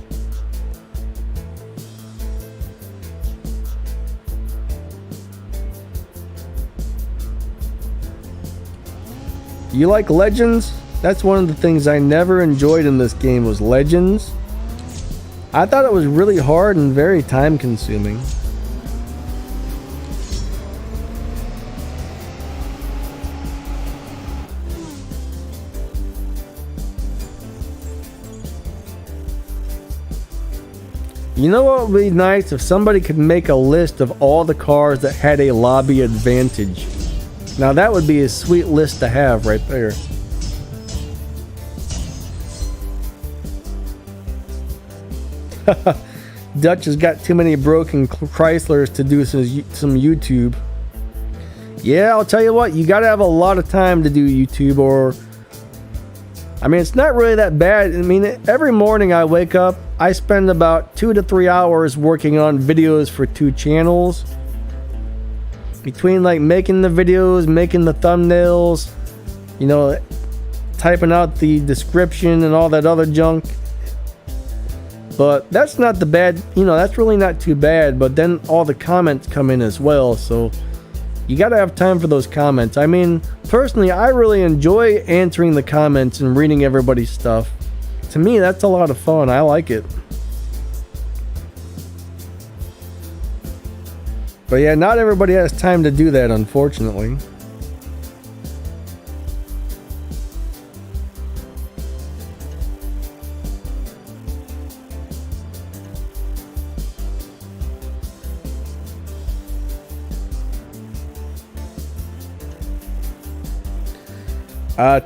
You like Legends? That's one of the things I never enjoyed in this game was Legends. I thought it was really hard and very time consuming. You know what would be nice? If somebody could make a list of all the cars that had a lobby advantage. Now that would be a sweet list to have right there. Dutch has got too many broken Chryslers to do some YouTube. Yeah, I'll tell you what, you gotta have a lot of time to do YouTube, or I mean, it's not really that bad. I mean, every morning I wake up, I spend about 2 to 3 hours working on videos for 2 channels. Between like making the videos, making the thumbnails, you know, typing out the description and all that other junk. But that's not the bad, you know, that's really not too bad. But then all the comments come in as well, so you gotta have time for those comments. I mean, personally, I really enjoy answering the comments and reading everybody's stuff. To me, that's a lot of fun. I like it. But yeah, not everybody has time to do that, unfortunately.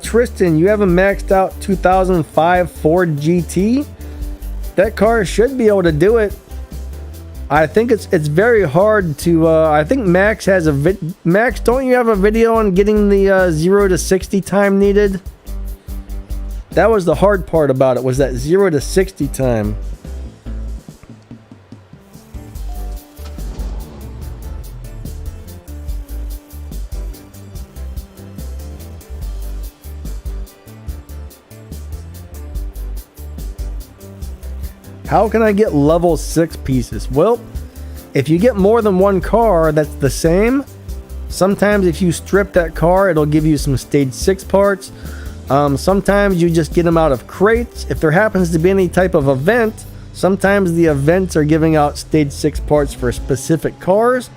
Tristan, you haven't maxed out 2005 Ford GT? That car should be able to do it. I think it's very hard to. I think Max has a Max, don't you have a video on getting the 0 to 60 time needed? That was the hard part about it, was that 0 to 60 time. How can I get level 6 pieces? Well, if you get more than one car that's the same, sometimes if you strip that car, it'll give you some stage 6 parts. Sometimes you just get them out of crates. If there happens to be any type of event, sometimes the events are giving out stage 6 parts for specific cars.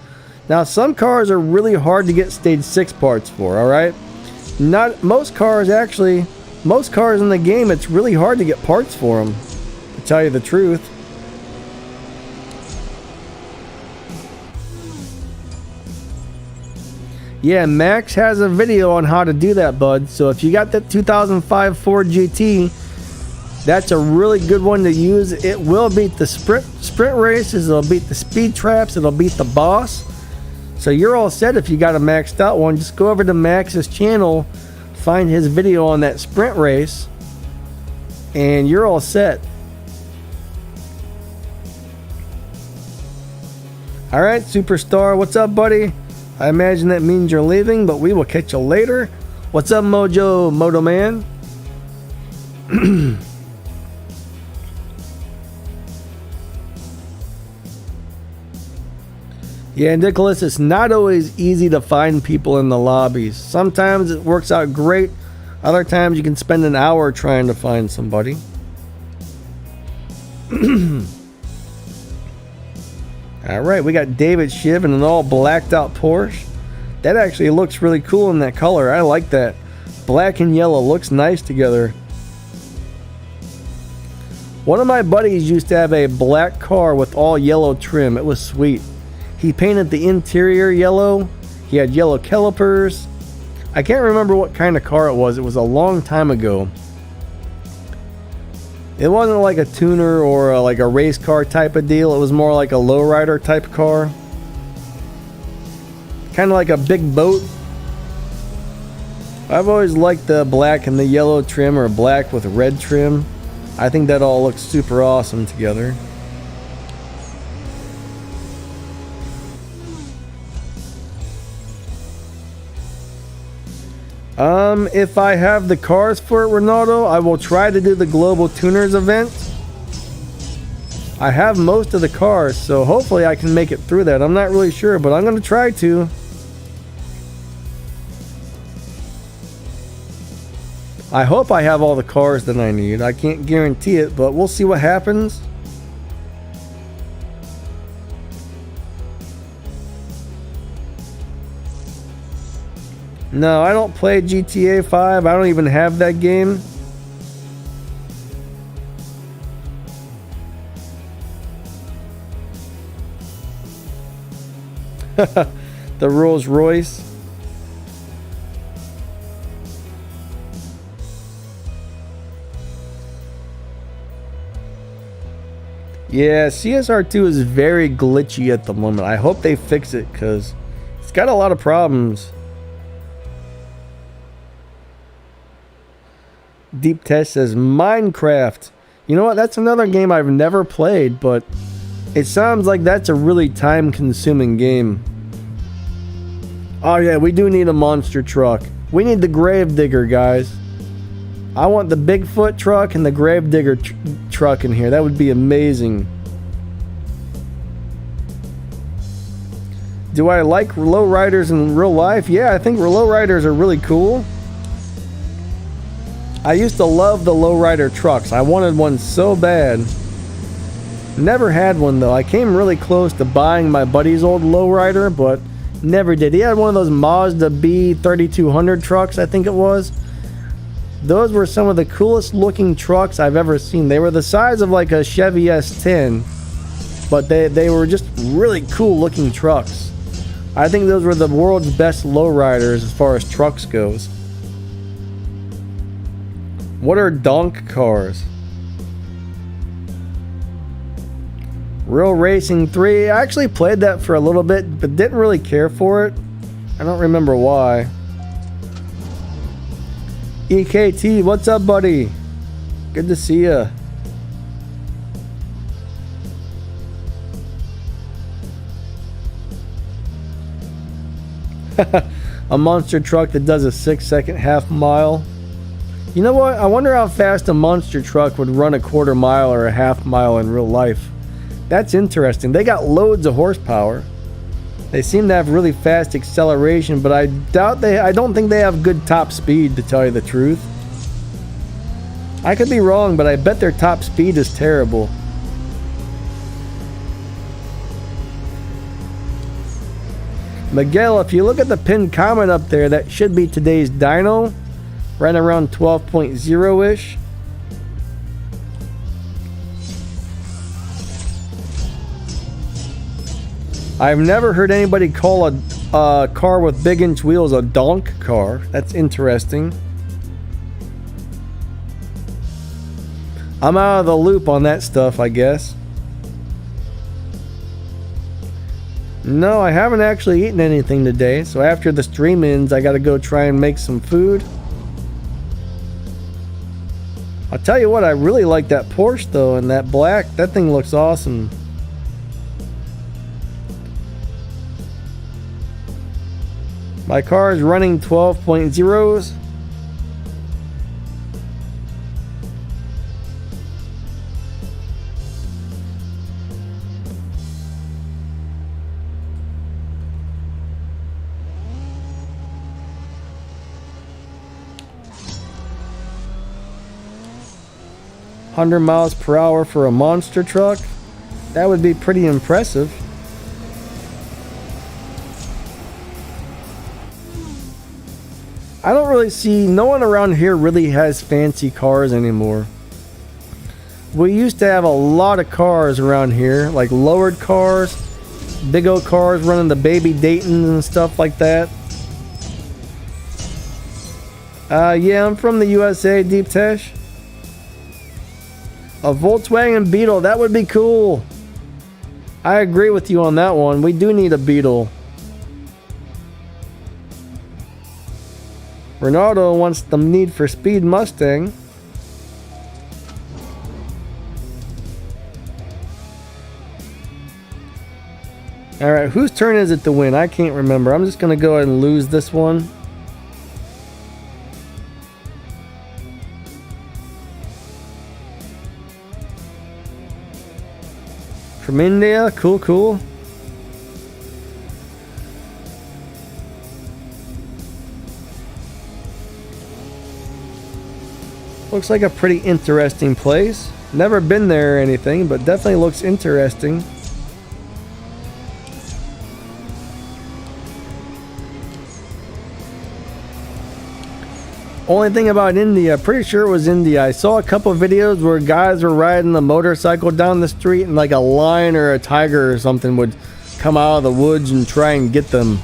Now, some cars are really hard to get stage 6 parts for, alright? Not most cars, actually. Most cars in the game, it's really hard to get parts for them. To tell you the truth. Yeah, Max has a video on how to do that, bud. So if you got that 2005 Ford GT, that's a really good one to use. It will beat the sprint races, it'll beat the speed traps, it'll beat the boss. So you're all set if you got a maxed out one. Just go over to Max's channel, find his video on that sprint race, and you're all set. Alright, Superstar, what's up, buddy? I imagine that means you're leaving, but we will catch you later. What's up, Mojo Moto Man? Yeah, Nicholas, it's not always easy to find people in the lobbies. Sometimes it works out great. Other times you can spend an hour trying to find somebody. Alright, we got David Shiv in an all blacked out Porsche. That actually looks really cool in that color. I like that. Black and yellow looks nice together. One of my buddies used to have a black car with all yellow trim. It was sweet. He painted the interior yellow. He had yellow calipers. I can't remember what kind of car it was. It was a long time ago. It wasn't like a tuner or like a race car type of deal. It was more like a lowrider type car. Kind of like a big boat. I've always liked the black and the yellow trim, or black with red trim. I think that all looks super awesome together. If I have the cars for it, Ronaldo, I will try to do the Global Tuners event. I have most of the cars, so hopefully I can make it through that. I'm not really sure, but I'm going to try to. I hope I have all the cars that I need. I can't guarantee it, but we'll see what happens. No, I don't play GTA 5. I don't even have that game. The Rolls Royce. Yeah, CSR2 is very glitchy at the moment. I hope they fix it, because it's got a lot of problems. Deep Test says Minecraft. You know what? That's another game I've never played, but it sounds like that's a really time-consuming game. Oh yeah, we do need a monster truck. We need the Gravedigger, guys. I want the Bigfoot truck and the Gravedigger truck in here. That would be amazing. Do I like lowriders in real life? Yeah, I think lowriders are really cool. I used to love the lowrider trucks. I wanted one so bad. Never had one though. I came really close to buying my buddy's old lowrider, but never did. He had one of those Mazda B3200 trucks, I think it was. Those were some of the coolest looking trucks I've ever seen. They were the size of like a Chevy S10, but they were just really cool looking trucks. I think those were the world's best lowriders as far as trucks goes. What are donk cars? Real Racing 3. I actually played that for a little bit, but didn't really care for it. I don't remember why. EKT, what's up, buddy? Good to see ya. A monster truck that does a 6-second half mile. You know what? I wonder how fast a monster truck would run a quarter mile or a half mile in real life. That's interesting. They got loads of horsepower. They seem to have really fast acceleration, but I don't think they have good top speed, to tell you the truth. I could be wrong, but I bet their top speed is terrible. Miguel, if you look at the pinned comment up there, that should be today's dyno, right around 12.0-ish. I've never heard anybody call a car with big inch wheels a donk car. That's interesting. I'm out of the loop on that stuff, I guess. No, I haven't actually eaten anything today, so after the stream ends, I gotta go try and make some food. I'll tell you what, I really like that Porsche though, and that black, that thing looks awesome. My car is running 12.0s. $100 mph for a monster truck. That would be pretty impressive. I don't really see, no one around here really has fancy cars anymore. We used to have a lot of cars around here, like lowered cars, big old cars running the baby Daytons and stuff like that. Yeah, I'm from the USA, Deep Tesh. A Volkswagen Beetle, that would be cool. I agree with you on that one. We do need a Beetle. Ronaldo wants the Need for Speed Mustang. Alright, whose turn is it to win? I can't remember. I'm just going to go ahead and lose this one. From India, cool. Looks like a pretty interesting place. Never been there or anything, but definitely looks interesting. Only thing about India, pretty sure it was India. I saw a couple of videos where guys were riding a motorcycle down the street and like a lion or a tiger or something would come out of the woods and try and get them.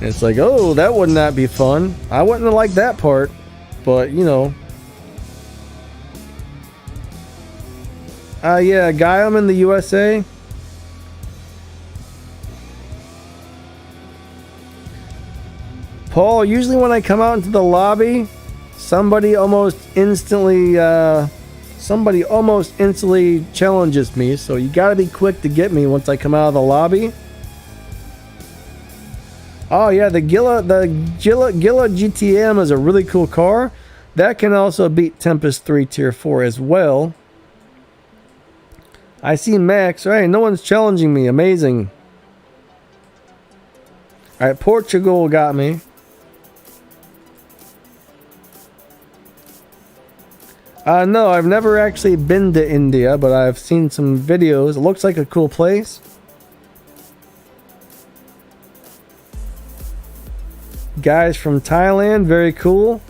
And it's like, oh, that would not be fun. I wouldn't have liked that part, but you know. Yeah, guy, I'm in the USA. Paul, usually when I come out into the lobby, somebody almost instantly challenges me, so you gotta be quick to get me once I come out of the lobby. Oh yeah, the Gila GTM is a really cool car. That can also beat Tempest 3 Tier 4 as well. I see Max. Alright, no one's challenging me. Amazing. Alright, Portugal got me. No, I've never actually been to India, but I've seen some videos. It looks like a cool place. Guys from Thailand, very cool.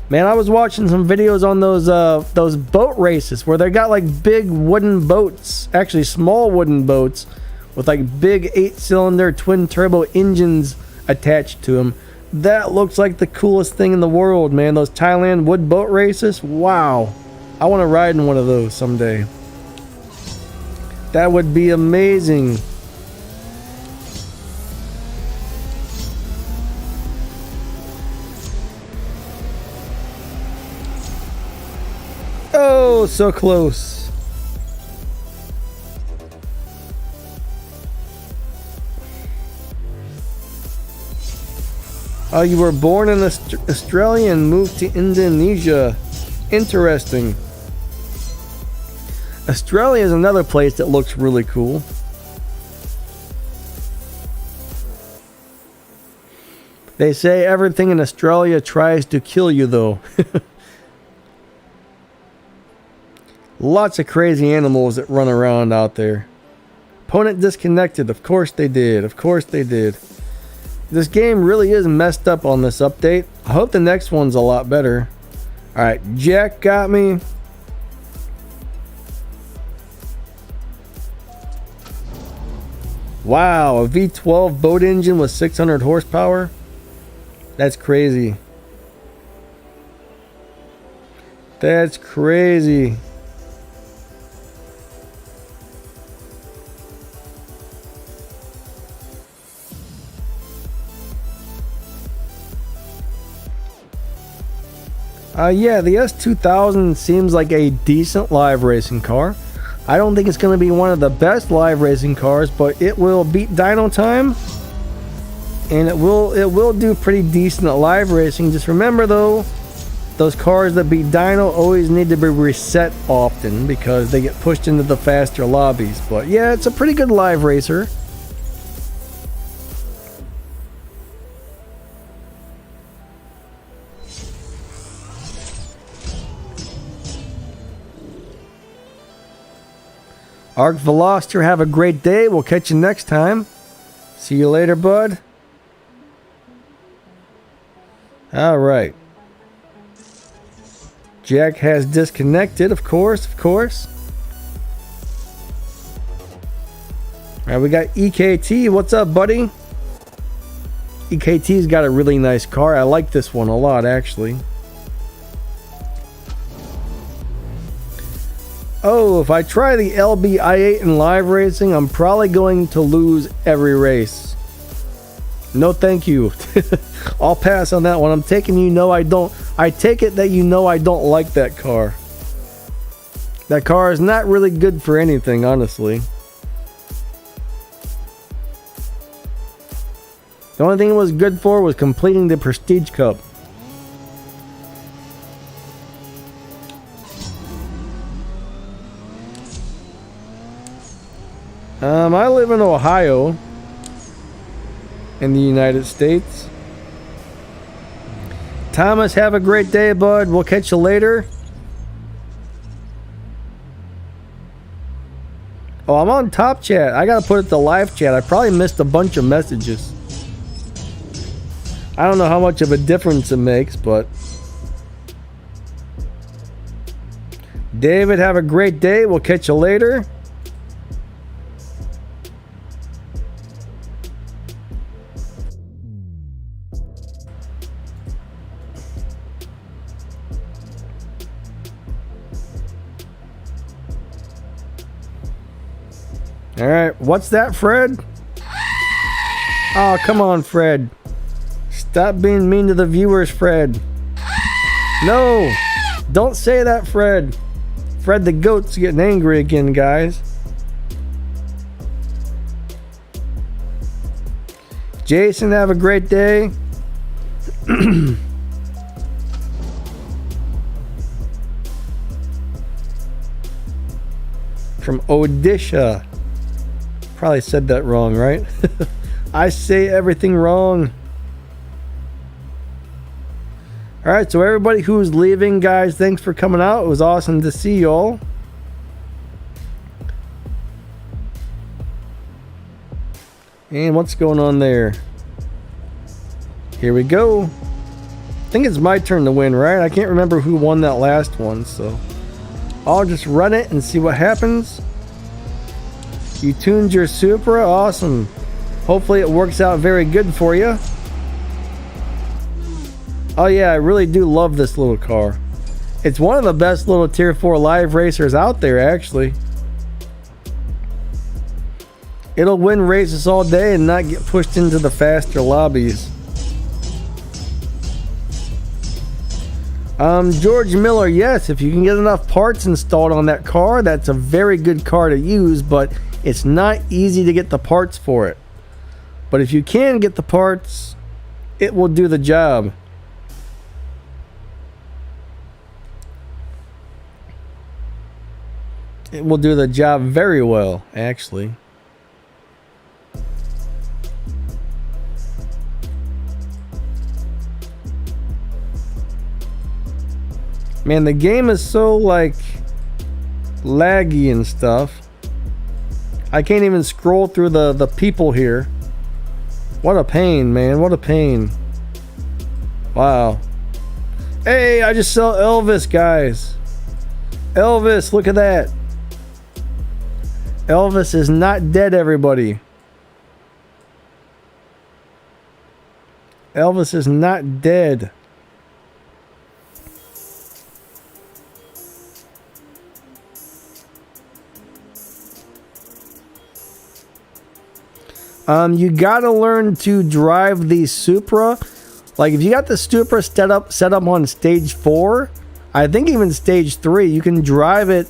Man, I was watching some videos on those boat races where they got like big wooden boats, actually small wooden boats with like big 8-cylinder twin turbo engines attached to them. That looks like the coolest thing in the world, man. Those Thailand wood boat races. Wow. I want to ride in one of those someday. That would be amazing. Oh, so close. Oh, you were born in Australia and moved to Indonesia. Interesting. Australia is another place that looks really cool. They say everything in Australia tries to kill you, though. Lots of crazy animals that run around out there. Opponent disconnected. Of course they did. Of course they did. This game really is messed up on this update. I hope the next one's a lot better. Alright, Jack got me. Wow, a V12 boat engine with 600 horsepower? That's crazy. That's crazy. Yeah, the S2000 seems like a decent live racing car. I don't think it's going to be one of the best live racing cars, but it will beat Dyno Time, and it will do pretty decent at live racing. Just remember though, those cars that beat Dyno always need to be reset often because they get pushed into the faster lobbies. But yeah, it's a pretty good live racer. Arc Veloster, have a great day. We'll catch you next time. See you later, bud. Alright. Jack has disconnected, of course, of course. Alright, we got EKT. What's up, buddy? EKT's got a really nice car. I like this one a lot, actually. Oh, if I try the LB i8 in live racing, I'm probably going to lose every race. No thank you. I'll pass on that one. I'm taking I take it that you know I don't like that car. That car is not really good for anything, honestly. The only thing it was good for was completing the Prestige Cup. I live in Ohio, in the United States. Thomas, have a great day, bud. We'll catch you later. Oh, I'm on top chat. I gotta put it to live chat. I probably missed a bunch of messages. I don't know how much of a difference it makes, but... David, have a great day. We'll catch you later. Alright, what's that, Fred? Oh, come on, Fred. Stop being mean to the viewers, Fred. No! Don't say that, Fred. Fred the goat's getting angry again, guys. Jason, have a great day. From Odisha. Probably said that wrong, right? I say everything wrong. All right, so everybody who's leaving, guys, thanks for coming out. It was awesome to see y'all. And what's going on there? Here we go. I think it's my turn to win, right? I can't remember who won that last one, so I'll just run it and see what happens. You tuned your Supra, awesome. Hopefully it works out very good for you. Oh yeah, I really do love this little car. It's one of the best little Tier 4 live racers out there, actually. It'll win races all day and not get pushed into the faster lobbies. George Miller, yes, if you can get enough parts installed on that car, that's a very good car to use, but it's not easy to get the parts for it. But if you can get the parts, it will do the job. It will do the job very well, actually. Man, the game is so, like, laggy and stuff. I can't even scroll through the people here. What a pain, man. What a pain. Wow. Hey, I just saw Elvis, guys. Elvis, look at that. Elvis is not dead, everybody. Elvis is not dead. You gotta learn to drive the Supra. Like if you got the Supra set up on stage 4, I think even stage 3, you can drive it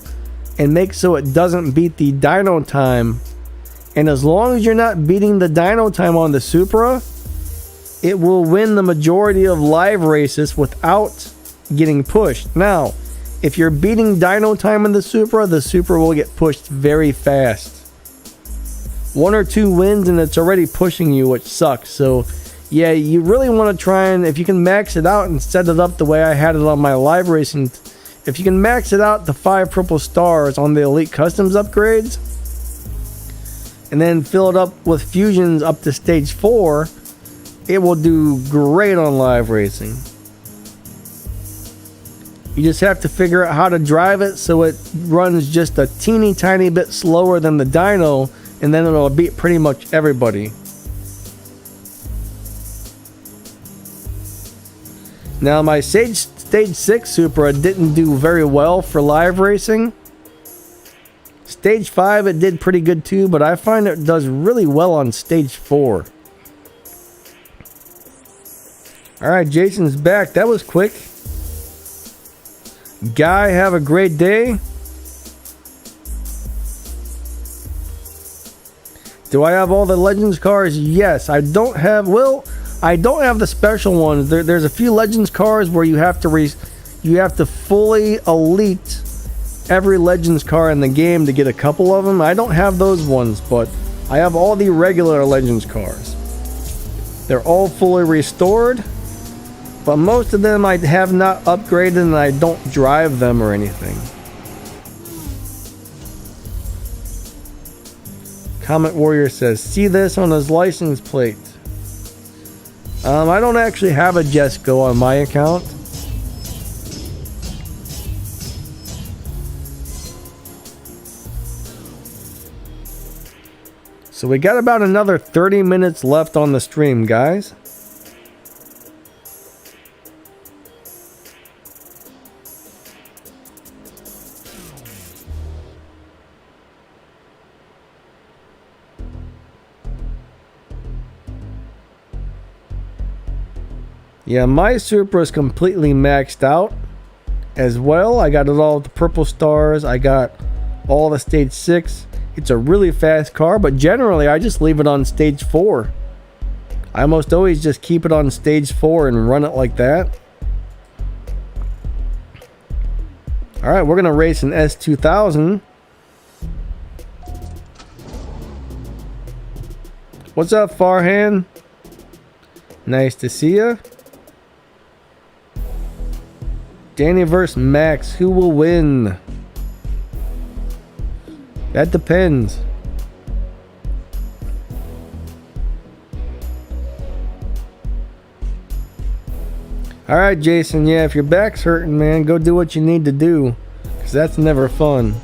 and make so it doesn't beat the dyno time. And as long as you're not beating the dyno time on the Supra, it will win the majority of live races without getting pushed. Now, if you're beating dyno time in the Supra will get pushed very fast. 1 or 2 wins and it's already pushing you, which sucks. So yeah, you really want to try and, if you can max it out and set it up the way I had it on my live racing, if you can max it out to 5 purple stars on the Elite Customs upgrades and then fill it up with fusions up to stage 4, it will do great on live racing. You just have to figure out how to drive it so it runs just a teeny tiny bit slower than the dyno, and then it'll beat pretty much everybody. Now my stage 6 Supra didn't do very well for live racing. Stage 5 it did pretty good too, but I find it does really well on stage 4. Alright, Jason's back. That was quick. Guy, have a great day. Do I have all the Legends cars? Yes. I don't have the special ones. There's a few Legends cars where you have to fully elite every Legends car in the game to get a couple of them. I don't have those ones, but I have all the regular Legends cars. They're all fully restored, but most of them I have not upgraded and I don't drive them or anything. Comet Warrior says, see this on his license plate. I don't actually have a Jesco on my account. So we got about another 30 minutes left on the stream, guys. Yeah, my Supra is completely maxed out as well. I got it all with the purple stars. I got all the stage 6. It's a really fast car, but generally I just leave it on stage 4. I almost always just keep it on stage 4 and run it like that. Alright, we're going to race an S2000. What's up, Farhan? Nice to see ya. Danny versus Max. Who will win? That depends. Alright, Jason. Yeah, if your back's hurting, man, go do what you need to do. Because that's never fun.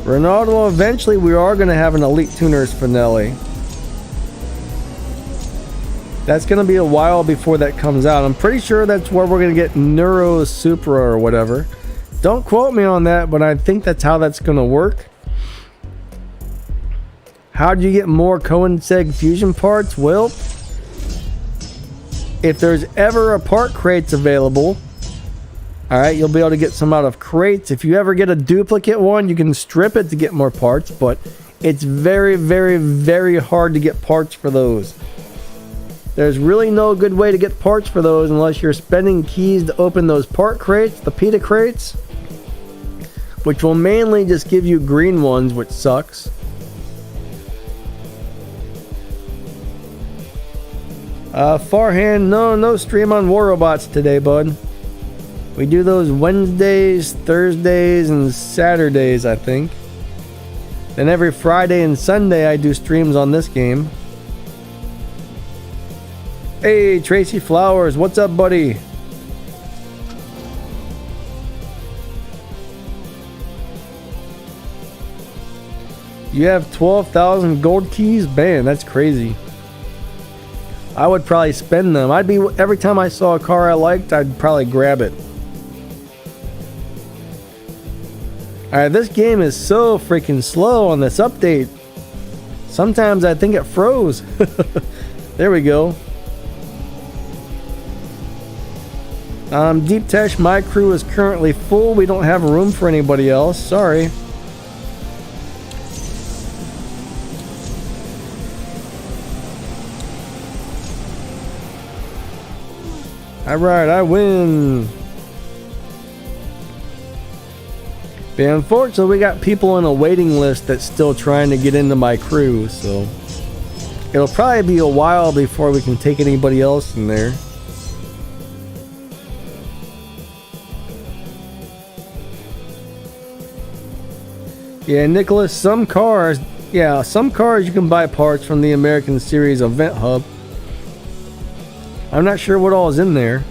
Ronaldo, eventually we are going to have an Elite Tuners finale. That's going to be a while before that comes out. I'm pretty sure that's where we're going to get Neuro Supra or whatever. Don't quote me on that, but I think that's how that's going to work. How do you get more Koenigsegg fusion parts? Well, if there's ever a part crates available, alright, you'll be able to get some out of crates. If you ever get a duplicate one, you can strip it to get more parts, but it's very, very, very hard to get parts for those. There's really no good way to get parts for those unless you're spending keys to open those part crates, the PETA crates, which will mainly just give you green ones, which sucks. Farhand, no stream on War Robots today, bud. We do those Wednesdays, Thursdays, and Saturdays, I think. Then every Friday and Sunday I do streams on this game. Hey, Tracy Flowers, what's up, buddy? You have 12,000 gold keys? Man, that's crazy. I would probably spend them. Every time I saw a car I liked, I'd probably grab it. Alright, this game is so freaking slow on this update. Sometimes I think it froze. There we go. Deep Tesh, my crew is currently full. We don't have room for anybody else. Sorry. Alright, I win. But unfortunately, we got people on a waiting list that's still trying to get into my crew, so it'll probably be a while before we can take anybody else in there. Yeah, Nicholas, some cars you can buy parts from the American Series Event Hub. I'm not sure what all is in there.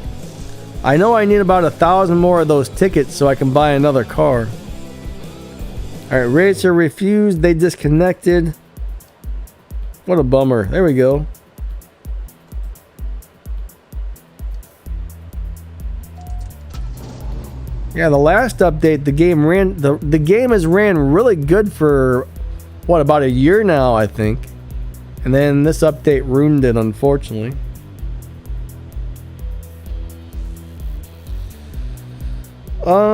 I know I need about 1,000 more of those tickets so I can buy another car. Alright, Racer refused. They disconnected. What a bummer. There we go. Yeah, the last update, the game has ran really good for, what, about a year now, I think. And then this update ruined it, unfortunately.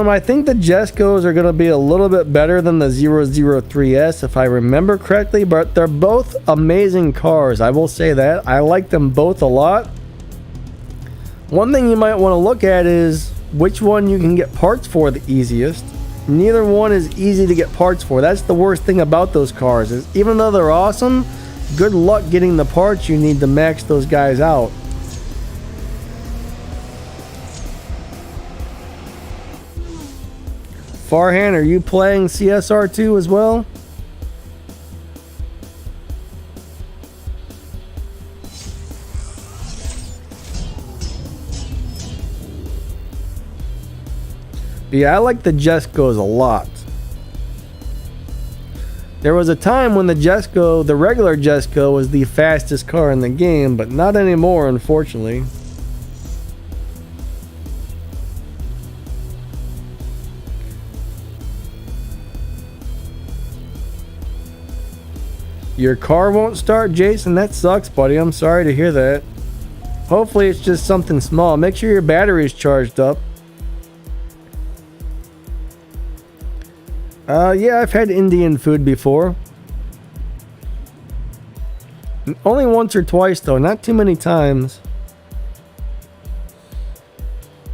I think the Jescos are going to be a little bit better than the 003S, if I remember correctly, but they're both amazing cars. I will say that. I like them both a lot. One thing you might want to look at is which one you can get parts for the easiest. Neither one is easy to get parts for. That's the worst thing about those cars, is even though they're awesome, good luck getting the parts you need to max those guys out. Farhan, are you playing CSR2 as well? Yeah, I like the Jescos a lot. There was a time when the regular Jesco was the fastest car in the game, but not anymore, unfortunately. Your car won't start, Jason? That sucks, buddy. I'm sorry to hear that. Hopefully it's just something small. Make sure your battery is charged up. Yeah, I've had Indian food before. Only once or twice, though. Not too many times.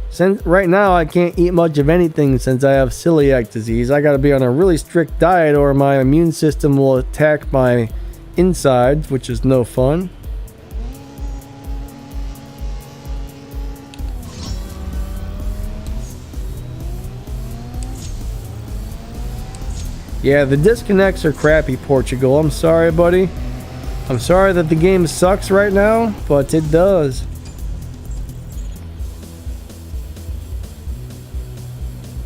Since right now I can't eat much of anything since I have celiac disease. I gotta be on a really strict diet or my immune system will attack my insides, which is no fun. Yeah, the disconnects are crappy, Portugal. I'm sorry, buddy. I'm sorry that the game sucks right now, but it does.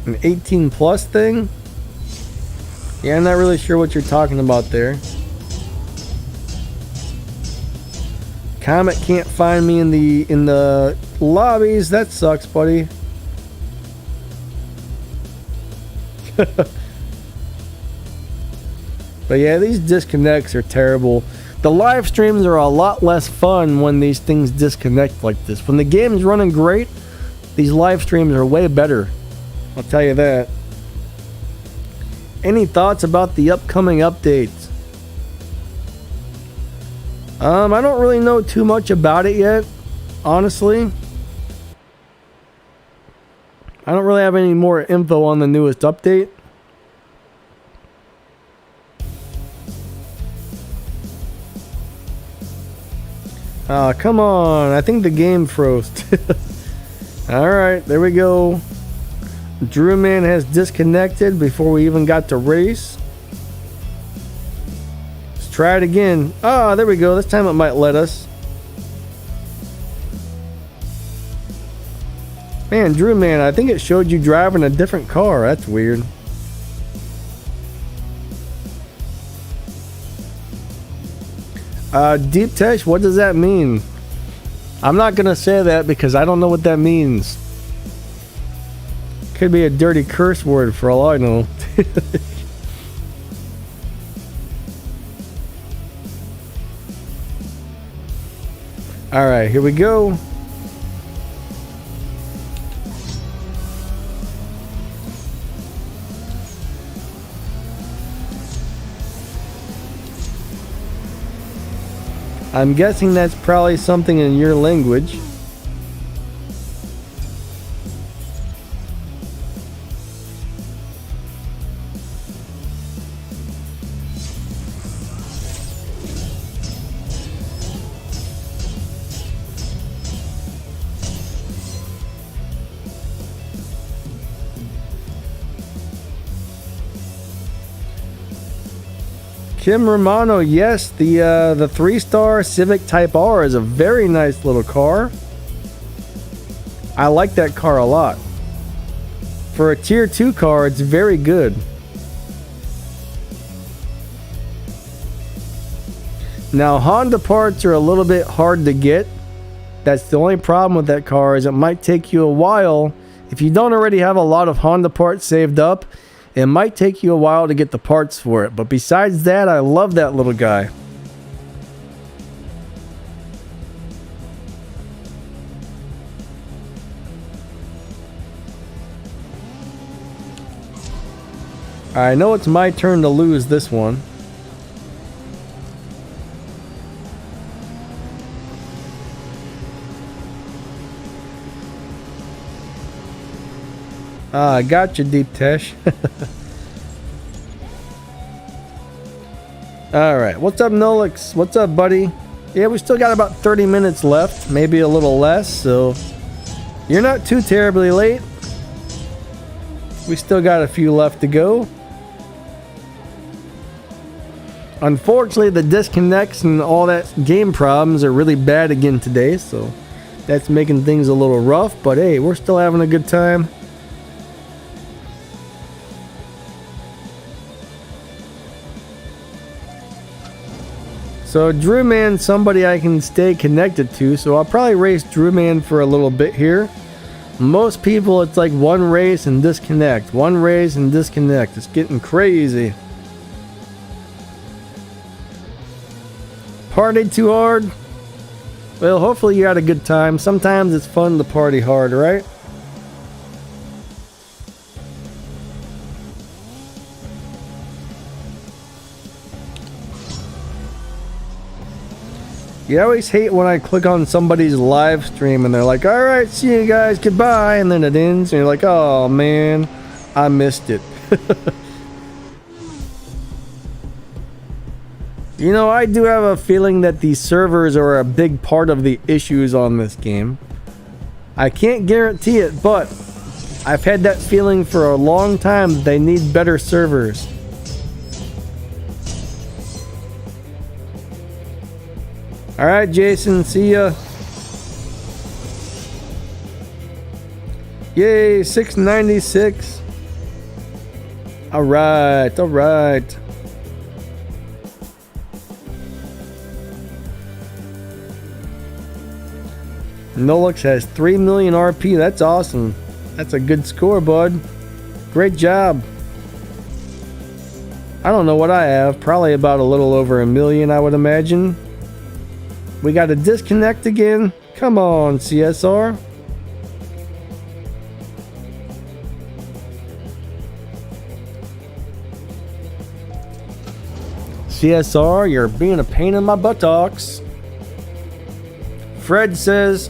An 18 plus thing? Yeah, I'm not really sure what you're talking about there. Comet can't find me in the lobbies. That sucks, buddy. But yeah, these disconnects are terrible. The live streams are a lot less fun when these things disconnect like this. When the game's running great, these live streams are way better. I'll tell you that. Any thoughts about the upcoming updates? I don't really know too much about it yet, honestly. I don't really have any more info on the newest update. Come on. I think the game froze. Alright, there we go. Drew Man has disconnected before we even got to race. Let's try it again. Ah, there we go. This time it might let us. Man, Drew Man, I think it showed you driving a different car. That's weird. Deep Tesh, what does that mean? I'm not gonna say that because I don't know what that means. Could be a dirty curse word for all I know. Alright, here we go. I'm guessing that's probably something in your language. Kim Romano, yes, the 3-star Civic Type R is a very nice little car. I like that car a lot. For a tier 2 car, it's very good. Now, Honda parts are a little bit hard to get. That's the only problem with that car, is it might take you a while. If you don't already have a lot of Honda parts saved up, it might take you a while to get the parts for it. But besides that, I love that little guy. I know it's my turn to lose this one. I got you, Deep Tesh. Alright, what's up, Nolix? What's up, buddy? Yeah, we still got about 30 minutes left, maybe a little less, so you're not too terribly late. We still got a few left to go. Unfortunately, the disconnects and all that game problems are really bad again today, so that's making things a little rough, but hey, we're still having a good time. So Drew Man, somebody I can stay connected to, so I'll probably race Drew Man for a little bit here. Most people, it's like one race and disconnect, one race and disconnect. It's getting crazy. Partied too hard? Well, hopefully you had a good time. Sometimes it's fun to party hard, right? You always hate when I click on somebody's live stream and they're like, alright, see you guys, goodbye, and then it ends and you're like, oh man, I missed it. You know, I do have a feeling that these servers are a big part of the issues on this game. I can't guarantee it, but I've had that feeling for a long time that they need better servers. All right, Jason, see ya. Yay, 696. All right, all right. Nolix has 3 million RP. That's awesome. That's a good score, bud. Great job. I don't know what I have. Probably about a little over 1 million, I would imagine. We got a disconnect again. Come on, CSR. CSR, you're being a pain in my buttocks. Fred says,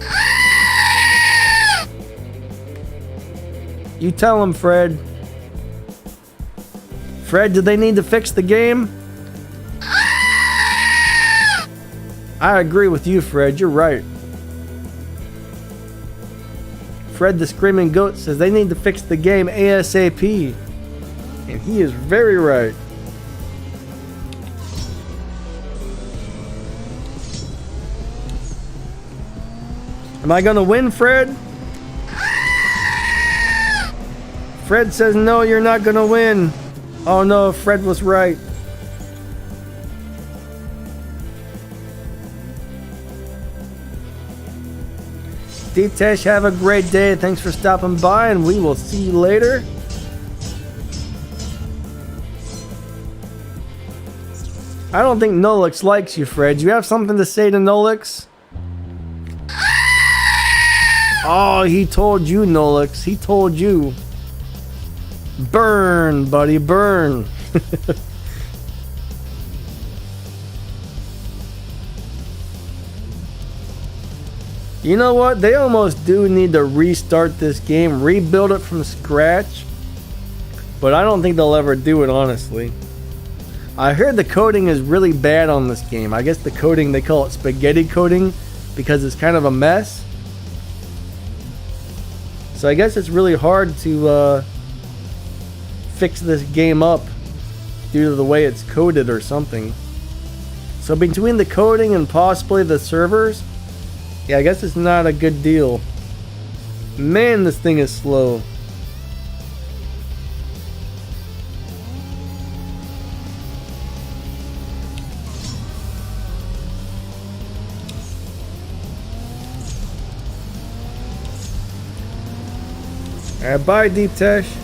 you tell him, Fred. Fred, do they need to fix the game? I agree with you, Fred. You're right. Fred the Screaming Goat says they need to fix the game ASAP. And he is very right. Am I gonna win, Fred? Fred says no, you're not gonna win. Oh no, Fred was right. D-Tesh, have a great day. Thanks for stopping by, and we will see you later. I don't think Nolix likes you, Fred. Do you have something to say to Nolix? Oh, he told you, Nolix. He told you. Burn, buddy, burn. You know what? They almost do need to restart this game, rebuild it from scratch. But I don't think they'll ever do it, honestly. I heard the coding is really bad on this game. I guess the coding, they call it spaghetti coding because it's kind of a mess. So I guess it's really hard to fix this game up due to the way it's coded or something. So between the coding and possibly the servers, yeah, I guess it's not a good deal. Man, this thing is slow. Alright, bye, Deep Tesh.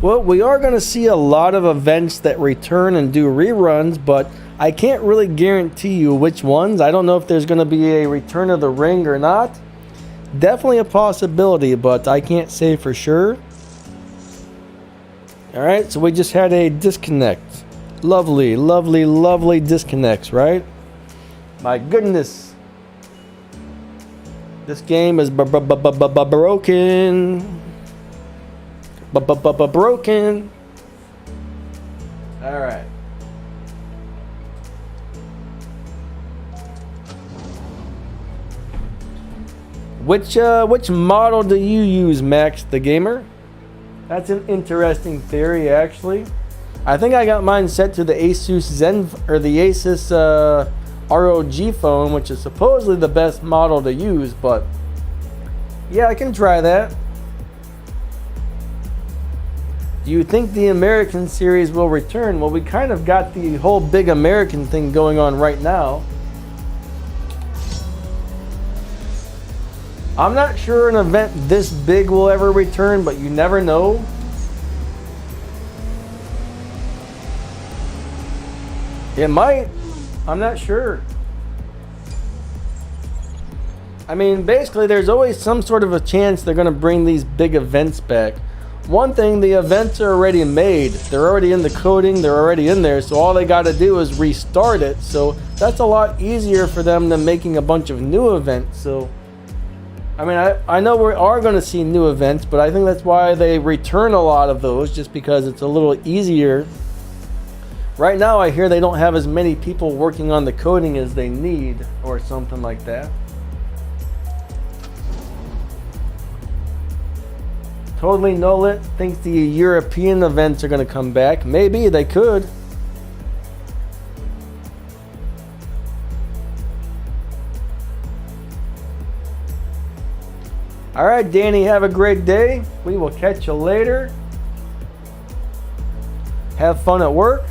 Well, we are going to see a lot of events that return and do reruns, but I can't really guarantee you which ones. I don't know if there's going to be a Return of the Ring or not. Definitely a possibility, but I can't say for sure. Alright, so we just had a disconnect. Lovely, lovely, lovely disconnects, right? My goodness. This game is broken. Broken. All right. Which model do you use, Max the Gamer? That's an interesting theory, actually. I think I got mine set to the Asus Zen or the Asus ROG phone, which is supposedly the best model to use. But yeah, I can try that. Do you think the American series will return? Well, we kind of got the whole big American thing going on right now. I'm not sure an event this big will ever return, but you never know. It might. I'm not sure. I mean, basically, there's always some sort of a chance they're going to bring these big events back. One thing, the events are already made. They're already in the coding. They're already in there. So all they got to do is restart it. So that's a lot easier for them than making a bunch of new events. So I mean, I know we are going to see new events, but I think that's why they return a lot of those, just because it's a little easier. Right now I hear they don't have as many people working on the coding as they need, or something like that. Totally Nolit thinks the European events are going to come back. Maybe they could. Alright, Danny, have a great day. We will catch you later. Have fun at work.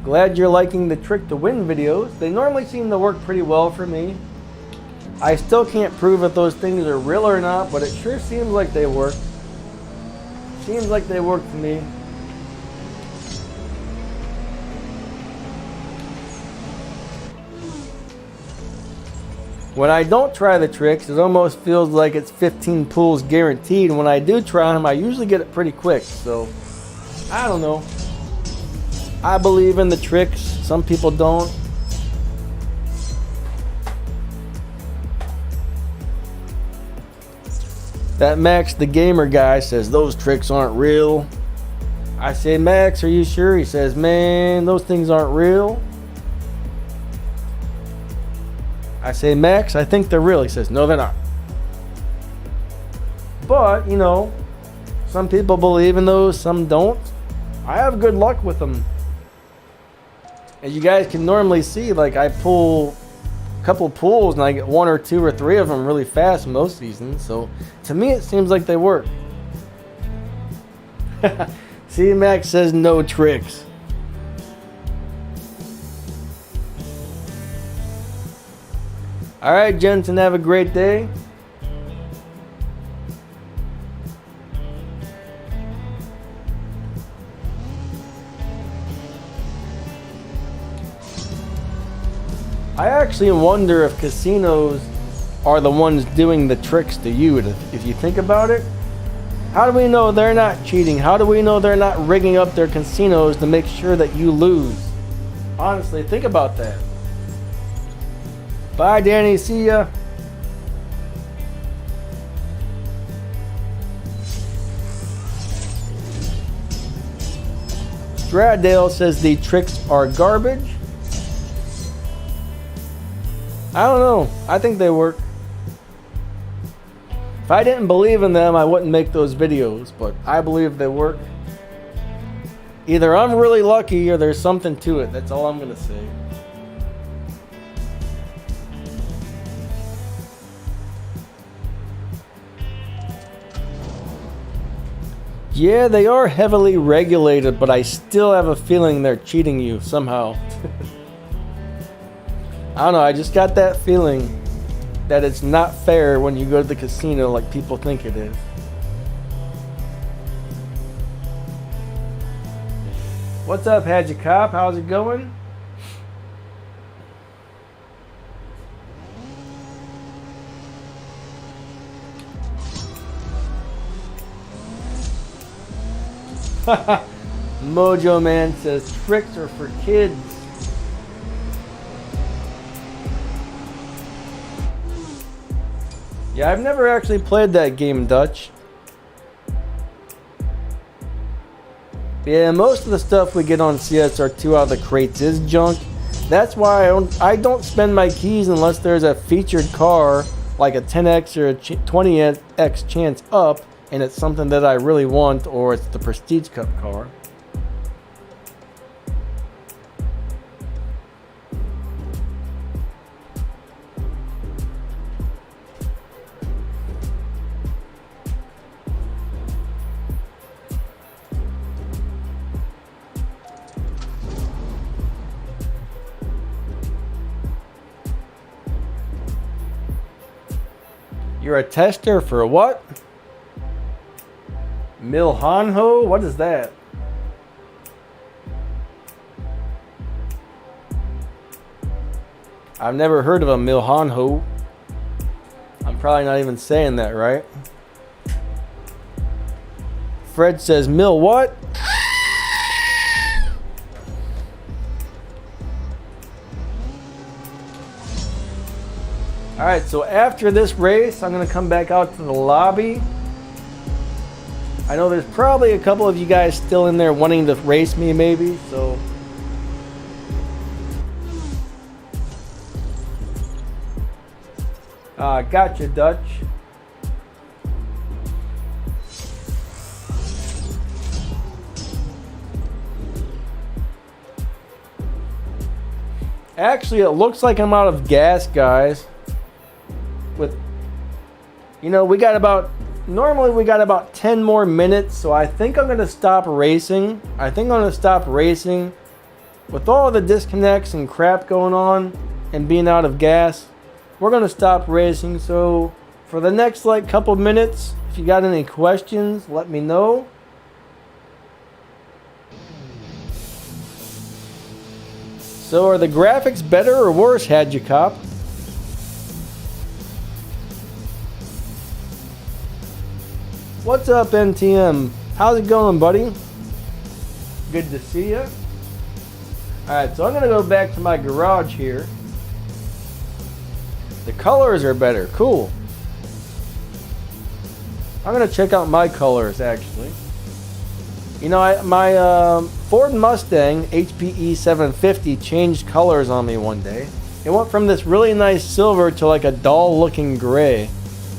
Glad you're liking the Trick to Win videos. They normally seem to work pretty well for me. I still can't prove if those things are real or not, but it sure seems like they work. Seems like they work to me. When I don't try the tricks, it almost feels like it's 15 pulls guaranteed. When I do try them, I usually get it pretty quick. So, I don't know. I believe in the tricks. Some people don't. That Max the Gamer guy says those tricks aren't real. I say, Max, are you sure? He says, man, those things aren't real. I say, Max, I think they're real. He says, no, they're not. But, you know, some people believe in those, some don't. I have good luck with them. As you guys can normally see, like, I pull a couple pulls and I get 1 or 2 or 3 of them really fast most seasons. So, to me, it seems like they work. See, Max says no tricks. Alright, gents, and have a great day. I actually wonder if casinos are the ones doing the tricks to you. If you think about it, how do we know they're not cheating? How do we know they're not rigging up their casinos to make sure that you lose? Honestly, think about that. Bye, Danny. See ya. Straddale says the tricks are garbage. I don't know. I think they work. If I didn't believe in them, I wouldn't make those videos, but I believe they work. Either I'm really lucky or there's something to it. That's all I'm going to say. Yeah, they are heavily regulated, but I still have a feeling they're cheating you somehow. I don't know, I just got that feeling that it's not fair when you go to the casino like people think it is. What's up, Hadji Cop? How's it going? Mojo Man says tricks are for kids. Yeah, I've never actually played that game, Dutch. Yeah, most of the stuff we get on CSR2 out of the crates is junk. That's why I don't spend my keys unless there's a featured car, like a 10x or a 20x chance up, and it's something that I really want, or it's the Prestige Cup car. You're a tester for what? Milhanho? What is that? I've never heard of a Milhanho. I'm probably not even saying that right. Fred says, Mil what? Alright, so after this race, I'm going to come back out to the lobby. I know there's probably a couple of you guys still in there wanting to race me maybe, so... Gotcha, Dutch. Actually, it looks like I'm out of gas, guys. We got about... Normally we got about 10 more minutes, so I think I'm going to stop racing. With all the disconnects and crap going on and being out of gas, we're going to stop racing. So for the next couple minutes, if you got any questions, let me know. So are the graphics better or worse, Hadjicop? What's up, NTM? How's it going, buddy? Good to see you. Alright, so I'm going to go back to my garage here. The colors are better. Cool. I'm going to check out my colors, actually. My Ford Mustang HPE 750 changed colors on me one day. It went from this really nice silver to like a dull-looking gray.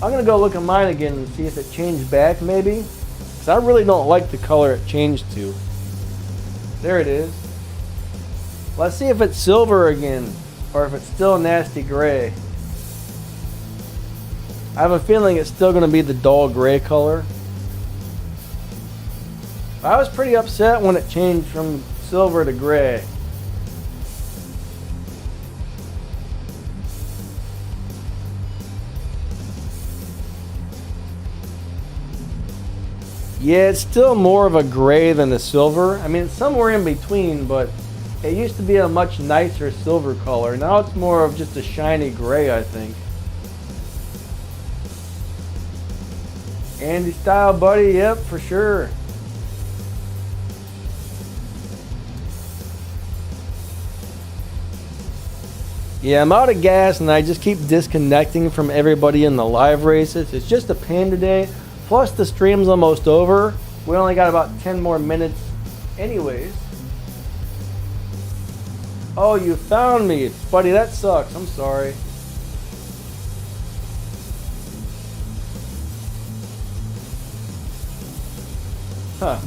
I'm going to go look at mine again and see if it changed back, maybe. Because I really don't like the color it changed to. There it is. Let's see if it's silver again, or if it's still nasty gray. I have a feeling it's still going to be the dull gray color. I was pretty upset when it changed from silver to gray. Yeah, it's still more of a gray than a silver. I mean, it's somewhere in between, but it used to be a much nicer silver color. Now it's more of just a shiny gray, I think. Andy style, buddy. Yep, for sure. Yeah, I'm out of gas and I just keep disconnecting from everybody in the live races. It's just a pain today. Plus the stream's almost over. We only got about 10 more minutes anyways. Oh, you found me. Buddy, that sucks. I'm sorry. Huh.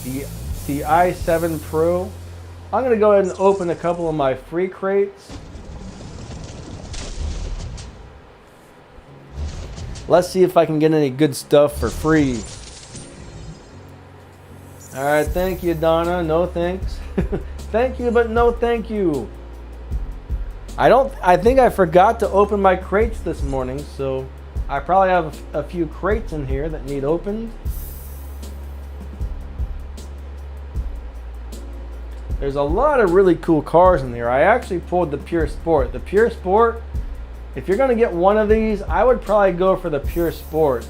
The i7 Pro. I'm going to go ahead and open a couple of my free crates. Let's see if I can get any good stuff for free. Alright, thank you, Donna. No thanks. Thank you, but no thank you. I think I forgot to open my crates this morning, so I probably have a few crates in here that need opened. There's a lot of really cool cars in there. I actually pulled the Pure Sport. The Pure Sport, if you're going to get one of these, I would probably go for the Pure Sport.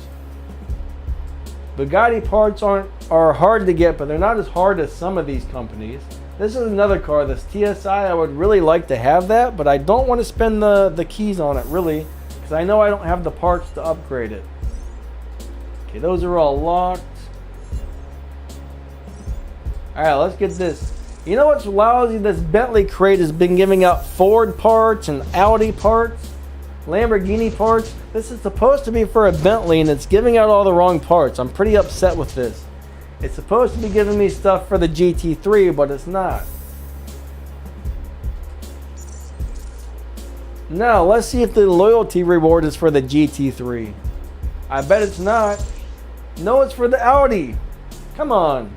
Bugatti parts are hard to get, but they're not as hard as some of these companies. This is another car, this TSI. I would really like to have that, but I don't want to spend the keys on it, really, because I know I don't have the parts to upgrade it. Okay, those are all locked. Alright, let's get this. You know what's lousy? This Bentley crate has been giving out Ford parts and Audi parts, Lamborghini parts. This is supposed to be for a Bentley and it's giving out all the wrong parts. I'm pretty upset with this. It's supposed to be giving me stuff for the GT3, but it's not. Now, let's see if the loyalty reward is for the GT3. I bet it's not. No, it's for the Audi. Come on.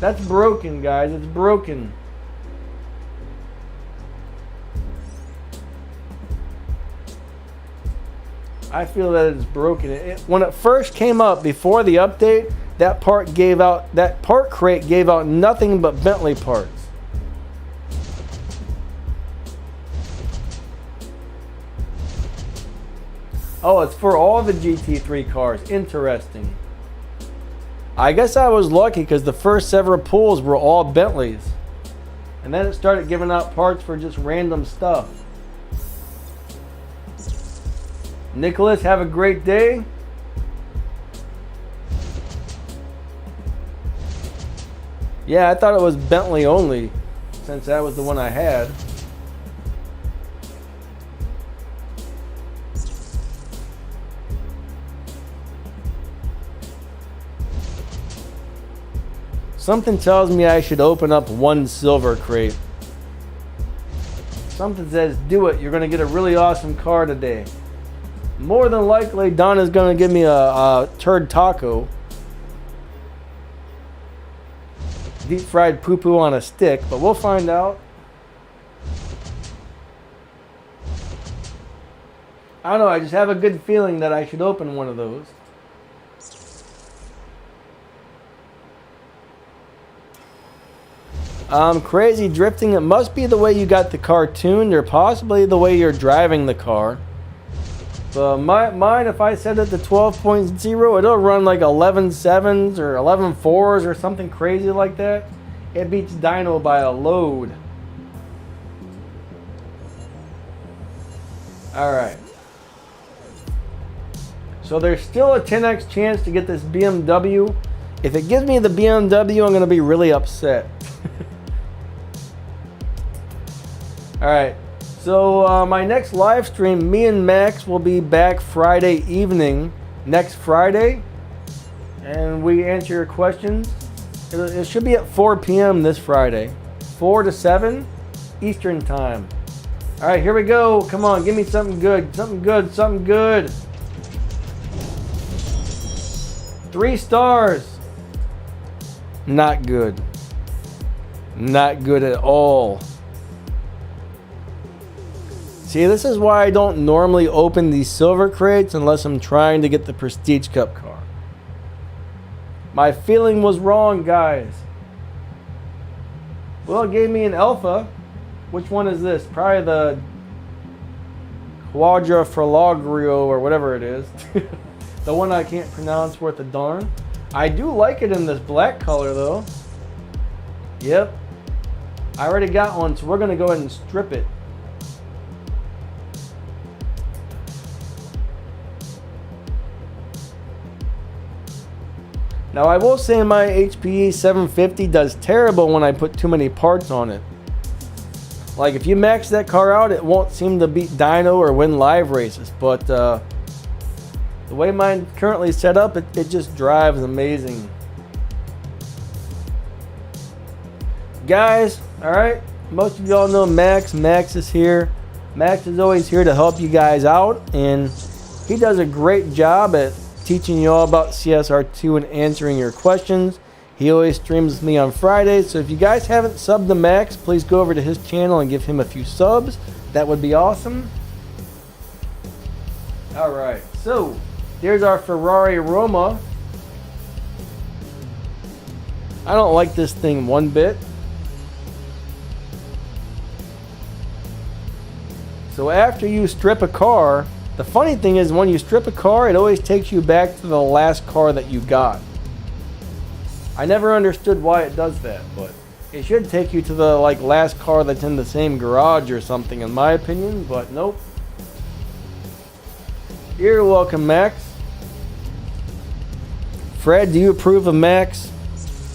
That's broken, guys. It's broken. I feel that it's broken. When it first came up before the update, that part crate gave out nothing but Bentley parts. Oh, it's for all the GT3 cars. Interesting. I guess I was lucky because the first several pulls were all Bentleys. And then it started giving out parts for just random stuff. Nicholas, have a great day. Yeah, I thought it was Bentley only, since that was the one I had. Something tells me I should open up one silver crate. Something says, do it. You're going to get a really awesome car today. More than likely, Donna's going to give me a turd taco. Deep fried poo-poo on a stick, but we'll find out. I don't know, I just have a good feeling that I should open one of those. Crazy drifting, it must be the way you got the car tuned, or possibly the way you're driving the car. But mine, if I set it to 12.0, it'll run like 11.7s or 11.4s or something crazy like that. It beats dyno by a load. Alright. So there's still a 10x chance to get this BMW. If it gives me the BMW, I'm going to be really upset. Alright. So my next live stream, me and Max will be back Friday evening, next Friday, and we answer your questions. It should be at 4 p.m. this Friday, 4 to 7 Eastern time. All right, here we go. Come on, give me something good, something good, something good. 3 stars. Not good. Not good at all. See, this is why I don't normally open these silver crates unless I'm trying to get the Prestige Cup car. My feeling was wrong, guys. Well, it gave me an Alpha. Which one is this? Probably the Quadrifoglio or whatever it is. The one I can't pronounce worth a darn. I do like it in this black color, though. Yep. I already got one, so we're going to go ahead and strip it. Now I will say my HPE 750 does terrible when I put too many parts on it. Like if you max that car out, it won't seem to beat dyno or win live races. But the way mine's currently set up, it just drives amazing. Guys, alright, most of y'all know Max. Max is here. Max is always here to help you guys out, and he does a great job at teaching you all about CSR2 and answering your questions. He always streams with me on Fridays, so if you guys haven't subbed to Max, please go over to his channel and give him a few subs. That would be awesome. Alright, so here's our Ferrari Roma. I don't like this thing one bit. So after you strip a car, the funny thing is when you strip a car, it always takes you back to the last car that you got. I never understood why it does that, but it should take you to the last car that's in the same garage or something, in my opinion, but nope. You're welcome, Max. Fred, do you approve of Max?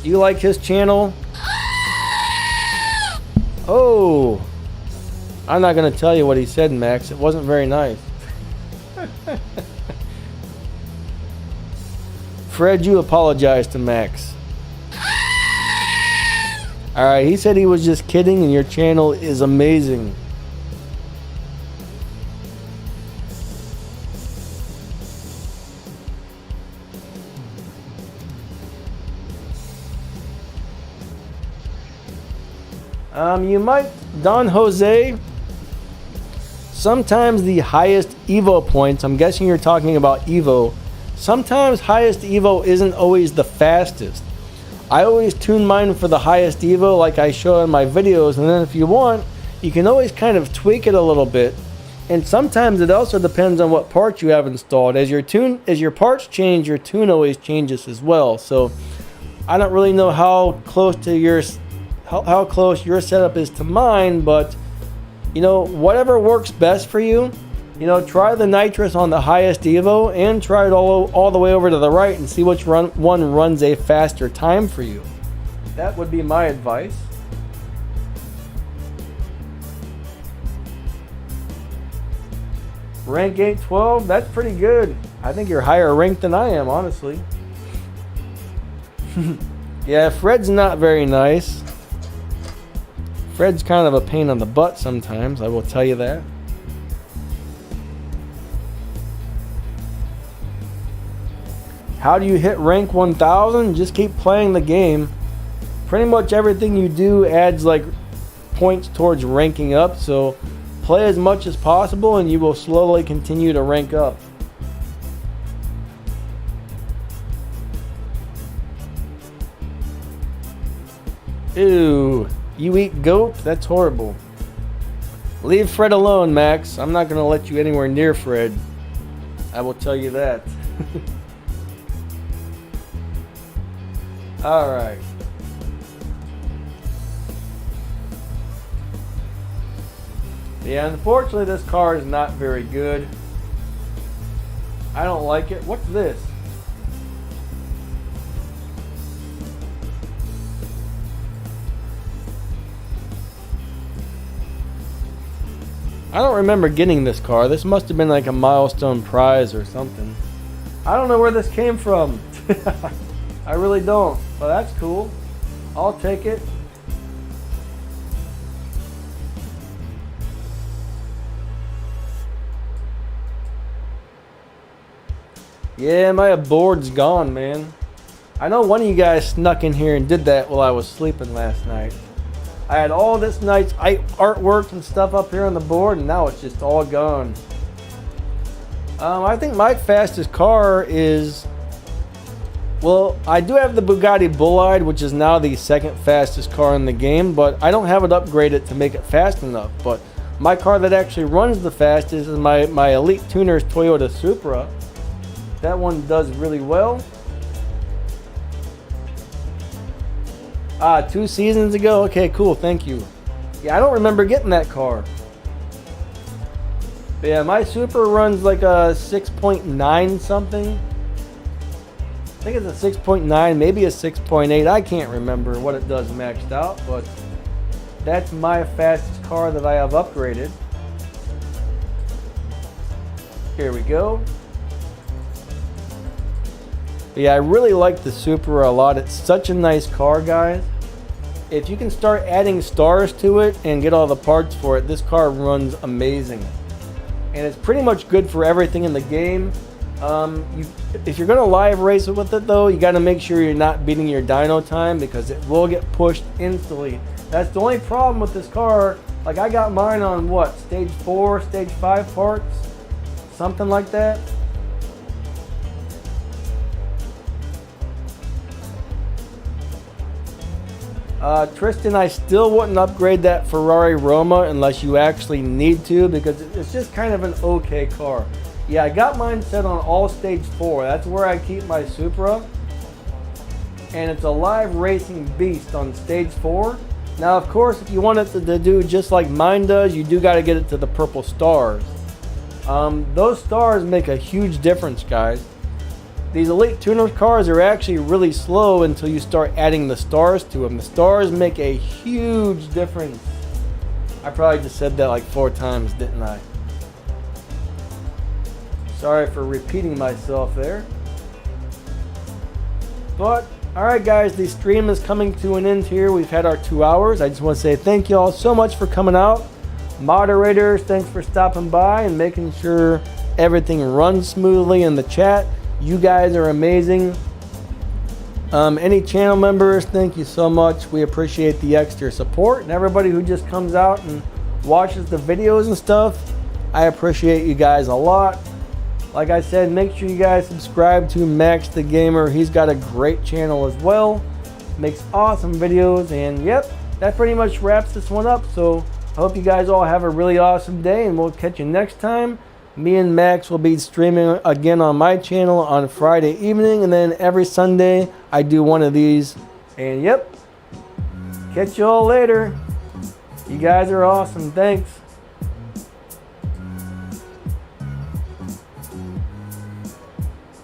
Do you like his channel? Oh, I'm not going to tell you what he said, Max. It wasn't very nice. Fred, you apologize to Max. Alright, he said he was just kidding and your channel is amazing. You might, Don Jose, sometimes the highest Evo points, I'm guessing you're talking about Evo, sometimes highest Evo isn't always the fastest. I always tune mine for the highest Evo like I show in my videos, and then if you want, you can always kind of tweak it a little bit. And sometimes it also depends on what parts you have installed. As your parts change, your tune always changes as well. So I don't really know how close to how close your setup is to mine, but you know, whatever works best for you, You know, try the nitrous on the highest Evo and try it all the way over to the right and see which one runs a faster time for you. That would be my advice. Rank 812, that's pretty good. I think you're higher ranked than I am, honestly. Yeah, Fred's not very nice. Fred's kind of a pain on the butt sometimes, I will tell you that. How do you hit rank 1000? Just keep playing the game. Pretty much everything you do adds like points towards ranking up, so play as much as possible and you will slowly continue to rank up. Ew, you eat goat? That's horrible. Leave Fred alone, Max. I'm not going to let you anywhere near Fred. I will tell you that. Alright. Yeah, unfortunately this car is not very good. I don't like it. What's this? I don't remember getting this car. This must have been like a milestone prize or something. I don't know where this came from. I really don't. But that's cool. I'll take it. Yeah, my board's gone, man. I know one of you guys snuck in here and did that while I was sleeping last night. I had all this nice artwork and stuff up here on the board, and now it's just all gone. I think my fastest car is... Well, I do have the Bugatti Bullide, which is now the second fastest car in the game, but I don't have it upgraded to make it fast enough. But my car that actually runs the fastest is my Elite Tuners Toyota Supra. That one does really well. 2 seasons ago? Okay, cool, thank you. Yeah, I don't remember getting that car. But yeah, my Supra runs like a 6.9 something. I think it's a 6.9, maybe a 6.8. I can't remember what it does maxed out, but that's my fastest car that I have upgraded. Here we go. But yeah, I really like the Supra a lot. It's such a nice car, guys. If you can start adding stars to it and get all the parts for it, this car runs amazing. And it's pretty much good for everything in the game. If you're going to live race with it though, you got to make sure you're not beating your dyno time because it will get pushed instantly. That's the only problem with this car. Like I got mine on what, stage 4, stage 5 parts? Something like that. Tristan, I still wouldn't upgrade that Ferrari Roma unless you actually need to because it's just kind of an okay car. Yeah, I got mine set on all stage 4. That's where I keep my Supra. And it's a live racing beast on stage 4. Now, of course, if you want it to do just like mine does, you do got to get it to the purple stars. Those stars make a huge difference, guys. These Elite Tuners cars are actually really slow until you start adding the stars to them. The stars make a huge difference. I probably just said that like 4 times, didn't I? Sorry for repeating myself there. But, alright guys, the stream is coming to an end here. We've had our 2 hours. I just want to say thank you all so much for coming out. Moderators, thanks for stopping by and making sure everything runs smoothly in the chat. You guys are amazing. Any channel members, thank you so much. We appreciate the extra support. And everybody who just comes out and watches the videos and stuff, I appreciate you guys a lot. Like I said, make sure you guys subscribe to Max the Gamer. He's got a great channel as well. Makes awesome videos. And yep, that pretty much wraps this one up. So I hope you guys all have a really awesome day and we'll catch you next time. Me and Max will be streaming again on my channel on Friday evening, and then every Sunday I do one of these. And yep, catch you all later. You guys are awesome. Thanks.